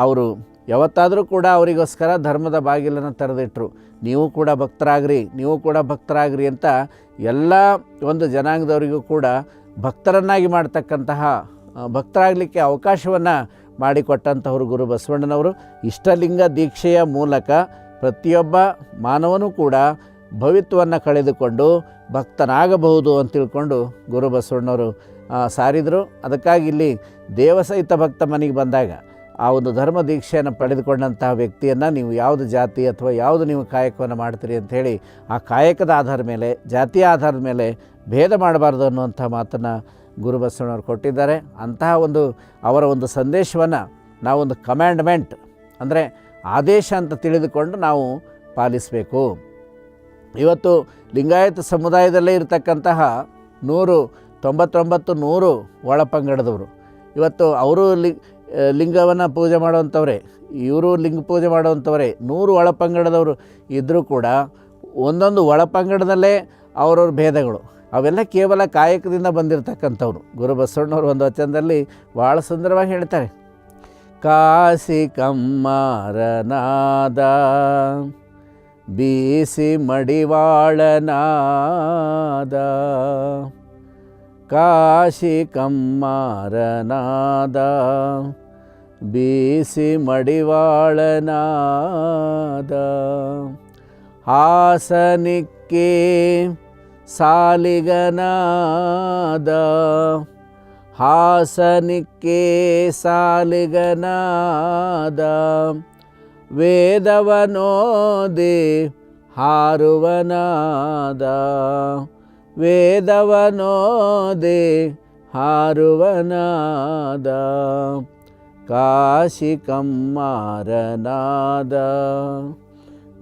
ಅವರು ಯಾವತ್ತಾದರೂ ಕೂಡ ಅವರಿಗೋಸ್ಕರ ಧರ್ಮದ ಬಾಗಿಲನ್ನು ತೆರೆದಿಟ್ಟರು. ನೀವು ಕೂಡ ಭಕ್ತರಾಗ್ರಿ ಅಂತ ಎಲ್ಲ ಒಂದು ಜನಾಂಗದವರಿಗೂ ಕೂಡ ಭಕ್ತರನ್ನಾಗಿ ಮಾಡ್ತಕ್ಕಂತಹ ಭಕ್ತರಾಗಲಿಕ್ಕೆ ಅವಕಾಶವನ್ನು ಮಾಡಿಕೊಟ್ಟಂಥವ್ರು ಗುರು ಬಸವಣ್ಣನವರು. ಇಷ್ಟಲಿಂಗ ದೀಕ್ಷೆಯ ಮೂಲಕ ಪ್ರತಿಯೊಬ್ಬ ಮಾನವನೂ ಕೂಡ ಭವಿತ್ವವನ್ನು ಕಳೆದುಕೊಂಡು ಭಕ್ತನಾಗಬಹುದು ಅಂತ ತಿಳ್ಕೊಂಡು ಗುರು ಬಸವಣ್ಣವರು ಸಾರಿದರು. ಅದಕ್ಕಾಗಿ ಇಲ್ಲಿ ದೇವಸಹಿತ ಭಕ್ತ ಮನೆಗೆ ಬಂದಾಗ ಆ ಒಂದು ಧರ್ಮ ದೀಕ್ಷೆಯನ್ನು ಪಡೆದುಕೊಂಡಂತಹ ವ್ಯಕ್ತಿಯನ್ನು ನೀವು ಯಾವುದು ಜಾತಿ ಅಥವಾ ಯಾವುದು ನೀವು ಕಾಯಕವನ್ನು ಮಾಡ್ತೀರಿ ಅಂಥೇಳಿ ಆ ಕಾಯಕದ ಆಧಾರದ ಮೇಲೆ, ಜಾತಿಯ ಆಧಾರದ ಮೇಲೆ ಭೇದ ಮಾಡಬಾರ್ದು ಅನ್ನುವಂಥ ಮಾತನ್ನು ಗುರು ಬಸವಣ್ಣವರು ಕೊಟ್ಟಿದ್ದಾರೆ. ಅಂತಹ ಅವರ ಒಂದು ಸಂದೇಶವನ್ನು ನಾವೊಂದು ಕಮ್ಯಾಂಡ್ಮೆಂಟ್ ಅಂದರೆ ಆದೇಶ ಅಂತ ತಿಳಿದುಕೊಂಡು ನಾವು ಪಾಲಿಸಬೇಕು. ಇವತ್ತು ಲಿಂಗಾಯತ ಸಮುದಾಯದಲ್ಲೇ ಇರತಕ್ಕಂತಹ 199 ಒಳಪಂಗಡದವರು ಇವತ್ತು ಅವರು ಲಿಂಗವನ್ನು ಪೂಜೆ ಮಾಡುವಂಥವ್ರೆ, ಇವರು ಲಿಂಗ ಪೂಜೆ ಮಾಡುವಂಥವ್ರೆ. 100 ಒಳಪಂಗಡದವರು ಇದ್ದರೂ ಕೂಡ ಒಂದೊಂದು ಒಳಪಂಗಡದಲ್ಲೇ ಅವ್ರವ್ರ ಭೇದಗಳು ಅವೆಲ್ಲ ಕೇವಲ ಕಾಯಕದಿಂದ ಬಂದಿರತಕ್ಕಂಥವ್ರು. ಗುರು ಬಸವಣ್ಣವರು ಒಂದು ವಚನದಲ್ಲಿ ಭಾಳ ಸುಂದರವಾಗಿ ಹೇಳ್ತಾರೆ, ಕಾಸಿ ಕಮ್ಮಾರನಾದ ಬೀಸಿ ಮಡಿವಾಳನಾದ, ಕಾಶಿ ಕಮ್ಮಾರನಾದ ಬೀಸಿ ಮಡಿವಾಳನಾದ, ಹಾಸನಿಕ್ಕೆ ಸಾಲಿಗನಾದ, ಹಾಸನಿಕ್ಕೆ ಸಾಲಿಗನಾದ, ವೇದವನೋದಿ ಹಾರುವನಾದ, ವೇದವನೋದೆ ಹಾರುವನಾದ, ಕಾಶಿ ಕಮ್ಮಾರನಾದ,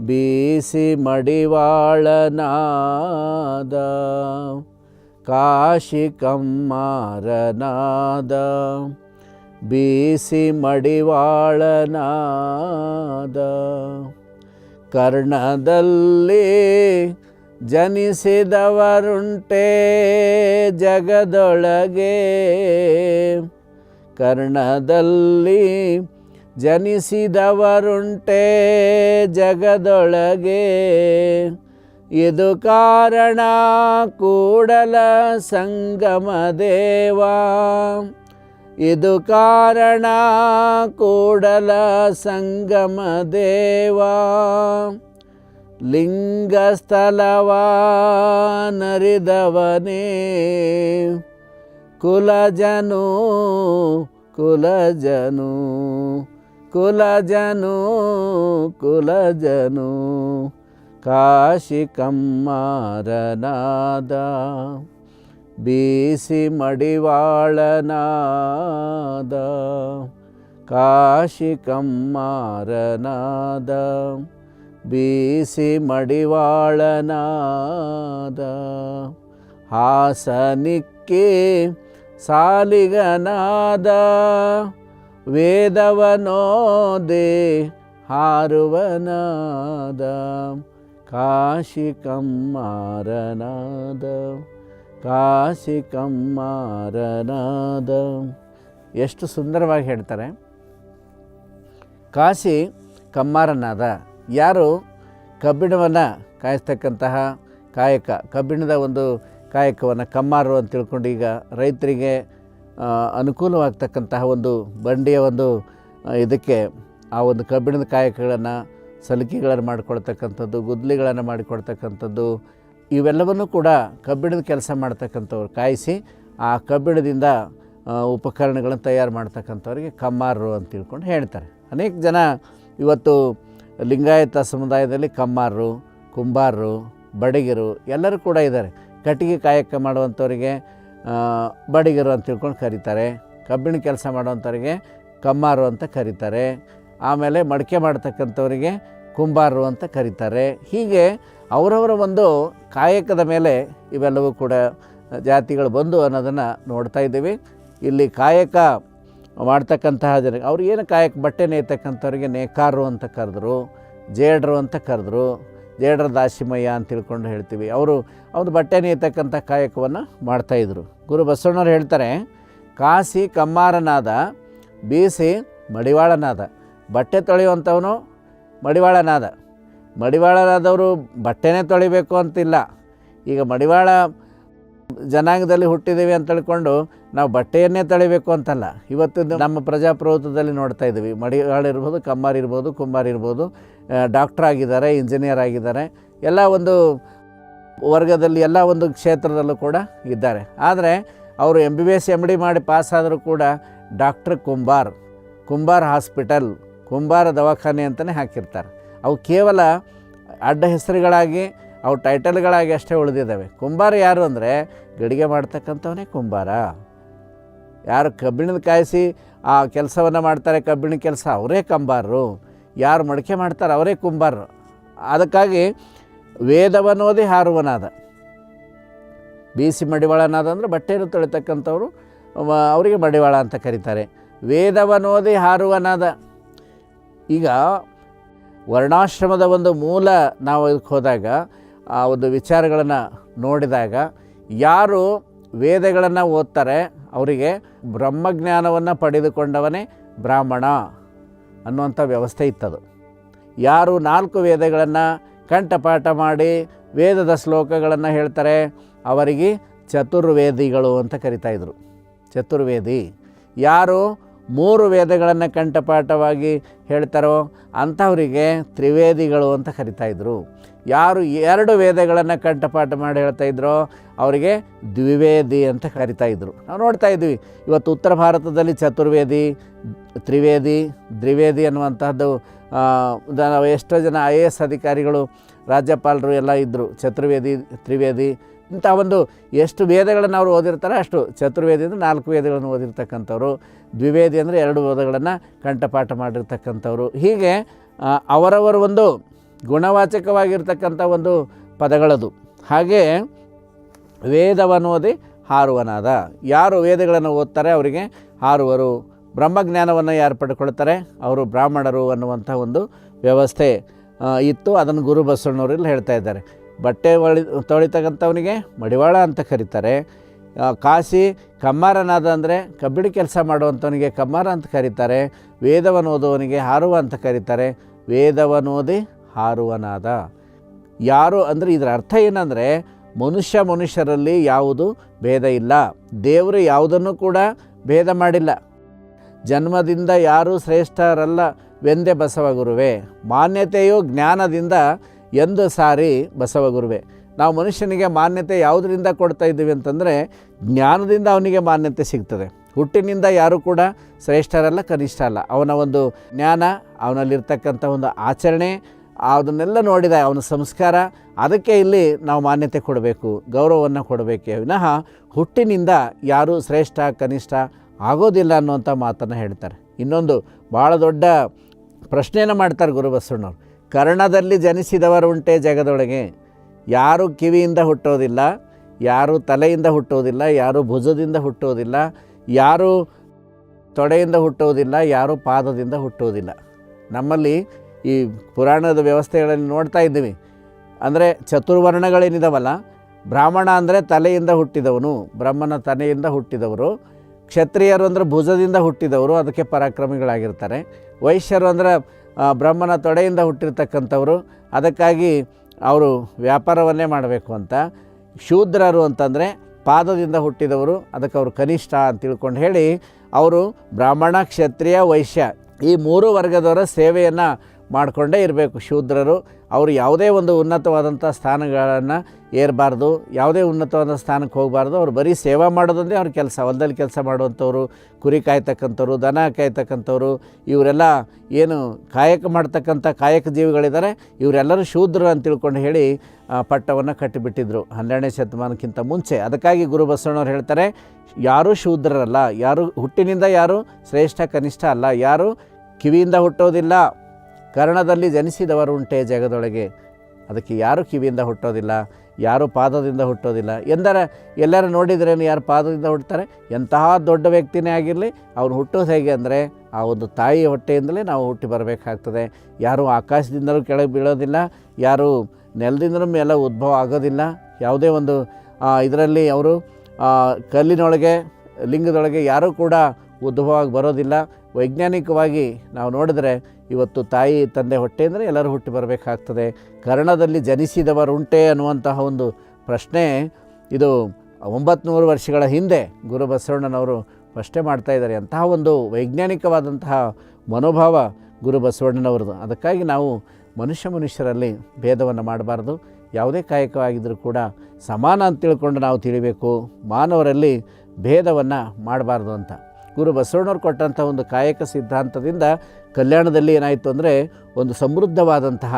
ಬೀಸಿ ಮಡಿವಾಳನಾದ, ಕಾಶಿ ಕಮ್ಮಾರನಾದ, ಬೀಸಿ ಮಡಿವಾಳನಾದ. ಕರ್ಣದಲ್ಲಿ ಜನಿಸಿದವರುಂಟೆ ಜಗದೊಳಗೆ, ಕರ್ಣದಲ್ಲಿ ಜನಿಸಿದವರುಂಟೆ ಜಗದೊಳಗೆ, ಇದು ಕಾರಣ ಕೂಡಲ ಸಂಗಮ ದೇವ, ಇದು ಕಾರಣ ಕೂಡಲ ಸಂಗಮ ದೇವ. ಲಿಂಗಸ್ಥಳವ ನರಿದವನೇ ಕುಲಜನು, ಕುಲಜನು, ಕುಲಜನು, ಕುಲಜನು, ಕಾಶಿ ಕಮ್ಮಾರನಾದ, ಬೀಸಿ ಮಡಿವಾಳನಾದ, ಕಾಶಿ ಕಮ್ಮಾರನಾದ, ಬೀಸಿ ಮಡಿವಾಳನಾದ. ಹಾಸನಿಕ್ಕೆ ಸಾಲಿಗನಾದ, ವೇದವನೋದೆ ಹಾರುವನಾದ, ಕಾಶಿ ಕಮ್ಮಾರನಾದ, ಕಾಶಿ ಕಮ್ಮಾರನಾದ. ಎಷ್ಟು ಸುಂದರವಾಗಿ ಹೇಳ್ತಾರೆ. ಕಾಶಿ ಕಮ್ಮಾರನಾದ, ಯಾರು ಕಬ್ಬಿಣವನ್ನು ಕಾಯಿಸ್ತಕ್ಕಂತಹ ಕಾಯಕ, ಕಬ್ಬಿಣದ ಒಂದು ಕಾಯಕವನ್ನು ಕಮ್ಮಾರು ಅಂತ ತಿಳ್ಕೊಂಡು ಈಗ ರೈತರಿಗೆ ಅನುಕೂಲವಾಗ್ತಕ್ಕಂತಹ ಒಂದು ಬಂಡಿಯ ಒಂದು ಇದಕ್ಕೆ ಆ ಒಂದು ಕಬ್ಬಿಣದ ಕಾಯಕಗಳನ್ನು, ಸಲಿಕೆಗಳನ್ನು ಮಾಡಿಕೊಳ್ತಕ್ಕಂಥದ್ದು, ಗುದ್ದಲಿಗಳನ್ನು ಮಾಡಿಕೊಡ್ತಕ್ಕಂಥದ್ದು, ಇವೆಲ್ಲವನ್ನೂ ಕೂಡ ಕಬ್ಬಿಣದ ಕೆಲಸ ಮಾಡ್ತಕ್ಕಂಥವ್ರು ಕಾಯಿಸಿ ಆ ಕಬ್ಬಿಣದಿಂದ ಉಪಕರಣಗಳನ್ನು ತಯಾರು ಮಾಡ್ತಕ್ಕಂಥವ್ರಿಗೆ ಕಮ್ಮಾರರು ಅಂತ ತಿಳ್ಕೊಂಡು ಹೇಳ್ತಾರೆ. ಅನೇಕ ಜನ ಇವತ್ತು ಲಿಂಗಾಯತ ಸಮುದಾಯದಲ್ಲಿ ಕಮ್ಮಾರರು, ಕುಂಬಾರರು, ಬಡಿಗರು ಎಲ್ಲರೂ ಕೂಡ ಇದ್ದಾರೆ. ಕಟ್ಟಿಗೆ ಕಾಯಕ ಮಾಡುವಂಥವರಿಗೆ ಬಡಿಗರು ಅಂತ ತಿಳ್ಕೊಂಡು ಕರೀತಾರೆ. ಕಬ್ಬಿಣ ಕೆಲಸ ಮಾಡುವಂಥವ್ರಿಗೆ ಕಮ್ಮಾರು ಅಂತ ಕರೀತಾರೆ. ಆಮೇಲೆ ಮಡಿಕೆ ಮಾಡ್ತಕ್ಕಂಥವರಿಗೆ ಕುಂಬಾರರು ಅಂತ ಕರೀತಾರೆ. ಹೀಗೆ ಅವರವರ ಒಂದು ಕಾಯಕದ ಮೇಲೆ ಇವೆಲ್ಲವೂ ಕೂಡ ಜಾತಿಗಳು ಬಂದು ಅನ್ನೋದನ್ನು ನೋಡ್ತಾ ಇದ್ದೀವಿ. ಇಲ್ಲಿ ಕಾಯಕ ಮಾಡ್ತಕ್ಕಂತಹ ಜನ ಅವ್ರು ಏನು ಕಾಯಕ ಬಟ್ಟೆ ನೇಯ್ತಕ್ಕಂಥವ್ರಿಗೆ ನೇಕಾರರು ಅಂತ ಕರೆದ್ರು, ಜೇಡ್ರು ಅಂತ ಕರೆದ್ರು. ಜೇಡ್ರ ದಾಸಿಮಯ್ಯ ಅಂತ ತಿಳ್ಕೊಂಡು ಹೇಳ್ತೀವಿ. ಅವರು ಬಟ್ಟೆ ನೇಯ್ತಕ್ಕಂಥ ಕಾಯಕವನ್ನು ಮಾಡ್ತಾಯಿದ್ರು. ಗುರು ಬಸವಣ್ಣವ್ರು ಹೇಳ್ತಾರೆ, ಕಾಶಿ ಕಮ್ಮಾರನಾದ, ಬೀಸಿ ಮಡಿವಾಳನಾದ. ಬಟ್ಟೆ ತೊಳೆಯುವಂಥವನು ಮಡಿವಾಳನಾದ. ಮಡಿವಾಳನಾದವರು ಬಟ್ಟೆನೇ ತೊಳಿಬೇಕು ಅಂತಿಲ್ಲ. ಈಗ ಮಡಿವಾಳ ಜನಾಂಗದಲ್ಲಿ ಹುಟ್ಟಿದ್ದೀವಿ ಅಂತ ತಿಳ್ಕೊಂಡು ನಾವು ಬಟ್ಟೆಯನ್ನೇ ತೊಳಿಬೇಕು ಅಂತಲ್ಲ. ಇವತ್ತು ನಮ್ಮ ಪ್ರಜಾಪ್ರಭುತ್ವದಲ್ಲಿ ನೋಡ್ತಾ ಇದ್ದೀವಿ. ಮಡಿವಾಳ ಇರ್ಬೋದು, ಕಮ್ಮಾರ ಇರ್ಬೋದು, ಕುಂಬಾರ ಇರ್ಬೋದು, ಡಾಕ್ಟ್ರ್ ಆಗಿದ್ದಾರೆ, ಇಂಜಿನಿಯರ್ ಆಗಿದ್ದಾರೆ, ಎಲ್ಲ ಒಂದು ವರ್ಗದಲ್ಲಿ ಎಲ್ಲ ಒಂದು ಕ್ಷೇತ್ರದಲ್ಲೂ ಕೂಡ ಇದ್ದಾರೆ. ಆದರೆ ಅವರು MBBS MD ಮಾಡಿ ಪಾಸಾದರೂ ಕೂಡ ಡಾಕ್ಟ್ರ್ ಕುಂಬಾರ್ ಹಾಸ್ಪಿಟಲ್, ಕುಂಬಾರ ದವಾಖಾನೆ ಅಂತಲೇ ಹಾಕಿರ್ತಾರೆ. ಅವು ಕೇವಲ ಅಡ್ಡ ಹೆಸರುಗಳಾಗಿ, ಅವು ಟೈಟಲ್ಗಳಾಗಿ ಅಷ್ಟೇ ಉಳಿದಿದ್ದಾವೆ. ಕುಂಬಾರ ಯಾರು ಅಂದರೆ ಗಡಿಗೆ ಮಾಡ್ತಕ್ಕಂಥವನೇ ಕುಂಬಾರ. ಯಾರು ಕಬ್ಬಿಣದ ಕಾಯಿಸಿ ಆ ಕೆಲಸವನ್ನು ಮಾಡ್ತಾರೆ, ಕಬ್ಬಿಣ ಕೆಲಸ, ಅವರೇ ಕಂಬಾರರು. ಯಾರು ಮಡಿಕೆ ಮಾಡ್ತಾರೆ ಅವರೇ ಕುಂಬಾರರು. ಅದಕ್ಕಾಗಿ ವೇದವನೋದಿ ಹಾರುವನಾದ, ಬೀಸಿ ಮಡಿವಾಳನಾದ ಅಂದರೆ ಬಟ್ಟೆಯನ್ನು ತೊಳಿತಕ್ಕಂಥವ್ರು, ಅವರಿಗೆ ಮಡಿವಾಳ ಅಂತ ಕರೀತಾರೆ. ವೇದವನೋದಿ ಹಾರುವನಾದ. ಈಗ ವರ್ಣಾಶ್ರಮದ ಒಂದು ಮೂಲ ನಾವು ಇದಕ್ಕೆ ಹೋದಾಗ ಆ ಒಂದು ವಿಚಾರಗಳನ್ನು ನೋಡಿದಾಗ ಯಾರು ವೇದಗಳನ್ನು ಓದ್ತಾರೆ ಅವರಿಗೆ ಬ್ರಹ್ಮಜ್ಞಾನವನ್ನು ಪಡೆದುಕೊಂಡವನೇ ಬ್ರಾಹ್ಮಣ ಅನ್ನುವಂಥ ವ್ಯವಸ್ಥೆ ಇತ್ತದು. ಯಾರು 4 ವೇದಗಳನ್ನು ಕಂಠಪಾಠ ಮಾಡಿ ವೇದದ ಶ್ಲೋಕಗಳನ್ನು ಹೇಳ್ತಾರೆ ಅವರಿಗೆ ಚತುರ್ವೇದಿಗಳು ಅಂತ ಕರಿತಾಯಿದ್ರು. ಚತುರ್ವೇದಿ. ಯಾರು 3 ವೇದಗಳನ್ನು ಕಂಠಪಾಠವಾಗಿ ಹೇಳ್ತಾರೋ ಅಂಥವರಿಗೆ ತ್ರಿವೇದಿಗಳು ಅಂತ ಕರಿತಾಯಿದ್ರು. ಯಾರು 2 ವೇದಗಳನ್ನು ಕಂಠಪಾಠ ಮಾಡಿ ಹೇಳ್ತಾಯಿದ್ರೋ ಅವರಿಗೆ ದ್ವಿವೇದಿ ಅಂತ ಕರಿತಾಯಿದ್ರು. ನಾವು ನೋಡ್ತಾ ಇದ್ವಿ ಇವತ್ತು ಉತ್ತರ ಭಾರತದಲ್ಲಿ ಚತುರ್ವೇದಿ, ತ್ರಿವೇದಿ, ದ್ವಿವೇದಿ ಅನ್ನುವಂಥದ್ದು. ಎಷ್ಟೋ ಜನ IAS ಅಧಿಕಾರಿಗಳು ರಾಜ್ಯಪಾಲರು ಎಲ್ಲ ಇದ್ದರು, ಚತುರ್ವೇದಿ, ತ್ರಿವೇದಿ, ಇಂಥ ಒಂದು ಎಷ್ಟು ವೇದಗಳನ್ನು ಅವರು ಓದಿರ್ತಾರೆ ಅಷ್ಟು. ಚತುರ್ವೇದಿ ಅಂದರೆ 4 ವೇದಗಳನ್ನು ಓದಿರ್ತಕ್ಕಂಥವ್ರು, ದ್ವಿವೇದಿ ಅಂದರೆ 2 ವೇದಗಳನ್ನು ಕಂಠಪಾಠ ಮಾಡಿರ್ತಕ್ಕಂಥವ್ರು. ಹೀಗೆ ಅವರವರ ಒಂದು ಗುಣವಾಚಕವಾಗಿರ್ತಕ್ಕಂಥ ಒಂದು ಪದಗಳದು. ಹಾಗೇ ವೇದವನ್ನು ಓದಿ ಹಾರುವನಾದ. ಯಾರು ವೇದಗಳನ್ನು ಓದ್ತಾರೆ ಅವರಿಗೆ ಹಾರುವರು. ಬ್ರಹ್ಮಜ್ಞಾನವನ್ನು ಯಾರು ಪಡ್ಕೊಳ್ತಾರೆ ಅವರು ಬ್ರಾಹ್ಮಣರು ಅನ್ನುವಂಥ ಒಂದು ವ್ಯವಸ್ಥೆ ಇತ್ತು. ಅದನ್ನು ಗುರು ಬಸವಣ್ಣವರಲ್ಲಿ ಹೇಳ್ತಾ ಇದ್ದಾರೆ. ಬಟ್ಟೆ ತೊಳಿತಕ್ಕಂಥವನಿಗೆ ಮಡಿವಾಳ ಅಂತ ಕರೀತಾರೆ. ಕಾಶಿ ಕಮ್ಮಾರನಾದ ಅಂದರೆ ಕಬ್ಬಿಣ ಕೆಲಸ ಮಾಡುವಂಥವನಿಗೆ ಕಮ್ಮಾರ ಅಂತ ಕರೀತಾರೆ. ವೇದವನ್ನು ಓದುವವನಿಗೆ ಹಾರುವ ಅಂತ ಕರೀತಾರೆ. ವೇದವನ್ನು ಓದಿ ಹಾರುವನಾದ. ಯಾರು ಅಂದರೆ ಇದರ ಅರ್ಥ ಏನಂದರೆ ಮನುಷ್ಯರಲ್ಲಿ ಯಾವುದು ಭೇದ ಇಲ್ಲ. ದೇವರು ಯಾವುದನ್ನು ಕೂಡ ಭೇದ ಮಾಡಿಲ್ಲ. ಜನ್ಮದಿಂದ ಯಾರೂ ಶ್ರೇಷ್ಠರಲ್ಲ ವೆಂದೇ ಬಸವಗುರುವೆ. ಮಾನ್ಯತೆಯು ಜ್ಞಾನದಿಂದ ಎಂದು ಸಾರಿ ಬಸವಗುರುವೆ. ನಾವು ಮನುಷ್ಯನಿಗೆ ಮಾನ್ಯತೆ ಯಾವುದರಿಂದ ಕೊಡ್ತಾ ಇದ್ದೀವಿ ಅಂತಂದರೆ ಜ್ಞಾನದಿಂದ ಅವನಿಗೆ ಮಾನ್ಯತೆ ಸಿಗ್ತದೆ. ಹುಟ್ಟಿನಿಂದ ಯಾರೂ ಕೂಡ ಶ್ರೇಷ್ಠರಲ್ಲ, ಕನಿಷ್ಠ ಅಲ್ಲ. ಅವನ ಒಂದು ಜ್ಞಾನ, ಅವನಲ್ಲಿರ್ತಕ್ಕಂಥ ಒಂದು ಆಚರಣೆ, ಅದನ್ನೆಲ್ಲ ನೋಡಿದ ಅವನ ಸಂಸ್ಕಾರ, ಅದಕ್ಕೆ ಇಲ್ಲಿ ನಾವು ಮಾನ್ಯತೆ ಕೊಡಬೇಕು, ಗೌರವವನ್ನು ಕೊಡಬೇಕೇ ವಿನಃ ಹುಟ್ಟಿನಿಂದ ಯಾರೂ ಶ್ರೇಷ್ಠ ಕನಿಷ್ಠ ಆಗೋದಿಲ್ಲ ಅನ್ನುವಂಥ ಮಾತನ್ನು ಹೇಳ್ತಾರೆ. ಇನ್ನೊಂದು ಭಾಳ ದೊಡ್ಡ ಪ್ರಶ್ನೆಯನ್ನು ಮಾಡ್ತಾರೆ ಗುರು ಬಸವಣ್ಣವ್ರು. ಕರ್ಣದಲ್ಲಿ ಜನಿಸಿದವರುಂಟೆ ಜಗದೊಳಗೆ. ಯಾರು ಕಿವಿಯಿಂದ ಹುಟ್ಟೋದಿಲ್ಲ, ಯಾರು ತಲೆಯಿಂದ ಹುಟ್ಟೋದಿಲ್ಲ, ಯಾರು ಭುಜದಿಂದ ಹುಟ್ಟೋದಿಲ್ಲ, ಯಾರು ತೊಡೆಯಿಂದ ಹುಟ್ಟೋದಿಲ್ಲ, ಯಾರು ಪಾದದಿಂದ ಹುಟ್ಟೋದಿಲ್ಲ. ನಮ್ಮಲ್ಲಿ ಈ ಪುರಾಣದ ವ್ಯವಸ್ಥೆಗಳಲ್ಲಿ ನೋಡ್ತಾ ಇದ್ದೀವಿ. ಅಂದರೆ ಚತುರ್ವರ್ಣಗಳೇನಿದಾವಲ್ಲ, ಬ್ರಾಹ್ಮಣ ಅಂದರೆ ತಲೆಯಿಂದ ಹುಟ್ಟಿದವನು, ಬ್ರಹ್ಮನ ತಲೆಯಿಂದ ಹುಟ್ಟಿದವರು. ಕ್ಷತ್ರಿಯರು ಅಂದರೆ ಭುಜದಿಂದ ಹುಟ್ಟಿದವರು, ಅದಕ್ಕೆ ಪರಾಕ್ರಮಿಗಳಾಗಿರ್ತಾರೆ. ವೈಶ್ಯರು ಅಂದರೆ ಬ್ರಹ್ಮನ ತೊಡೆಯಿಂದ ಹುಟ್ಟಿರ್ತಕ್ಕಂಥವರು, ಅದಕ್ಕಾಗಿ ಅವರು ವ್ಯಾಪಾರವನ್ನೇ ಮಾಡಬೇಕು ಅಂತ. ಶೂದ್ರರು ಅಂತಂದರೆ ಪಾದದಿಂದ ಹುಟ್ಟಿದವರು, ಅದಕ್ಕೆ ಅವರು ಕನಿಷ್ಠ ಅಂತ ತಿಳ್ಕೊಂಡು ಹೇಳಿ ಅವರು ಬ್ರಾಹ್ಮಣ, ಕ್ಷತ್ರಿಯ, ವೈಶ್ಯ ಈ 3 ವರ್ಗದವರ ಸೇವೆಯನ್ನು ಮಾಡಿಕೊಂಡೇ ಇರಬೇಕು. ಶೂದ್ರರು ಅವರು ಯಾವುದೇ ಒಂದು ಉನ್ನತವಾದಂಥ ಸ್ಥಾನಗಳನ್ನು ಏರಬಾರ್ದು, ಯಾವುದೇ ಉನ್ನತವಾದ ಸ್ಥಾನಕ್ಕೆ ಹೋಗಬಾರ್ದು. ಅವರು ಬರೀ ಸೇವಾ ಮಾಡೋದಂದರೆ ಅವ್ರ ಕೆಲಸ. ಹೊಲದಲ್ಲಿ ಕೆಲಸ ಮಾಡುವಂಥವ್ರು, ಕುರಿ ಕಾಯ್ತಕ್ಕಂಥವ್ರು, ದನ ಕಾಯ್ತಕ್ಕಂಥವ್ರು, ಇವರೆಲ್ಲ ಏನು ಕಾಯಕ ಮಾಡ್ತಕ್ಕಂಥ ಕಾಯಕ ಜೀವಿಗಳಿದ್ದಾರೆ, ಇವರೆಲ್ಲರೂ ಶೂದ್ರರು ಅಂತ ತಿಳ್ಕೊಂಡು ಹೇಳಿ ಪಟ್ಟವನ್ನು ಕಟ್ಟಿಬಿಟ್ಟಿದ್ರು 12ನೇ ಶತಮಾನಕ್ಕಿಂತ ಮುಂಚೆ. ಅದಕ್ಕಾಗಿ ಗುರು ಬಸವಣ್ಣವ್ರು ಹೇಳ್ತಾರೆ, ಯಾರೂ ಶೂದ್ರರಲ್ಲ, ಯಾರು ಹುಟ್ಟಿನಿಂದ ಯಾರು ಶ್ರೇಷ್ಠ ಕನಿಷ್ಠ ಅಲ್ಲ, ಯಾರು ಕಿವಿಯಿಂದ ಹುಟ್ಟೋದಿಲ್ಲ, ಕರ್ಣದಲ್ಲಿ ಜನಿಸಿದವರು ಉಂಟೆ ಜಗದೊಳಗೆ. ಅದಕ್ಕೆ ಯಾರು ಕಿವಿಯಿಂದ ಹುಟ್ಟೋದಿಲ್ಲ, ಯಾರು ಪಾದದಿಂದ ಹುಟ್ಟೋದಿಲ್ಲ. ಎಲ್ಲರೂ ನೋಡಿದ್ರೇನು ಯಾರು ಪಾದದಿಂದ ಹುಟ್ಟುತ್ತಾರೆ? ಎಂತಹ ದೊಡ್ಡ ವ್ಯಕ್ತಿನೇ ಆಗಿರಲಿ, ಅವ್ನು ಹುಟ್ಟೋದು ಹೇಗೆ ಅಂದರೆ ಆ ಒಂದು ತಾಯಿಯ ಹೊಟ್ಟೆಯಿಂದಲೇ ನಾವು ಹುಟ್ಟಿ ಬರಬೇಕಾಗ್ತದೆ. ಯಾರು ಆಕಾಶದಿಂದಲೂ ಕೆಳಗೆ ಬೀಳೋದಿಲ್ಲ, ಯಾರು ನೆಲದಿಂದಲೂ ಮೇಲೆ ಉದ್ಭವ ಆಗೋದಿಲ್ಲ. ಯಾವುದೇ ಒಂದು ಇದರಲ್ಲಿ ಅವರು ಕಲ್ಲಿನೊಳಗೆ, ಲಿಂಗದೊಳಗೆ ಯಾರೂ ಕೂಡ ಉದ್ಭವವಾಗಿ ಬರೋದಿಲ್ಲ. ವೈಜ್ಞಾನಿಕವಾಗಿ ನಾವು ನೋಡಿದ್ರೆ ಇವತ್ತು ತಾಯಿ ತಂದೆ ಹೊಟ್ಟೆಯಿಂದ ಎಲ್ಲರೂ ಹುಟ್ಟಿ ಬರಬೇಕಾಗ್ತದೆ. ಕರ್ಣದಲ್ಲಿ ಜನಿಸಿದವರುಂಟೆ ಅನ್ನುವಂತಹ ಒಂದು ಪ್ರಶ್ನೆ ಇದು 900 ವರ್ಷಗಳ ಹಿಂದೆ ಗುರು ಬಸವಣ್ಣನವರು ಪ್ರಶ್ನೆ ಮಾಡ್ತಾಯಿದ್ದಾರೆ. ಅಂತಹ ಒಂದು ವೈಜ್ಞಾನಿಕವಾದಂತಹ ಮನೋಭಾವ ಗುರು ಬಸವಣ್ಣನವ್ರದ್ದು. ಅದಕ್ಕಾಗಿ ನಾವು ಮನುಷ್ಯರಲ್ಲಿ ಭೇದವನ್ನು ಮಾಡಬಾರ್ದು. ಯಾವುದೇ ಕಾಯಕವಾಗಿದ್ದರೂ ಕೂಡ ಸಮಾನ ಅಂತ ತಿಳ್ಕೊಂಡು ನಾವು ತಿಳಿಬೇಕು. ಮಾನವರಲ್ಲಿ ಭೇದವನ್ನು ಮಾಡಬಾರ್ದು ಅಂತ ಗುರು ಬಸವಣ್ಣವ್ರು ಕೊಟ್ಟಂಥ ಒಂದು ಕಾಯಕ ಸಿದ್ಧಾಂತದಿಂದ ಕಲ್ಯಾಣದಲ್ಲಿ ಏನಾಯಿತು ಅಂದರೆ ಒಂದು ಸಮೃದ್ಧವಾದಂತಹ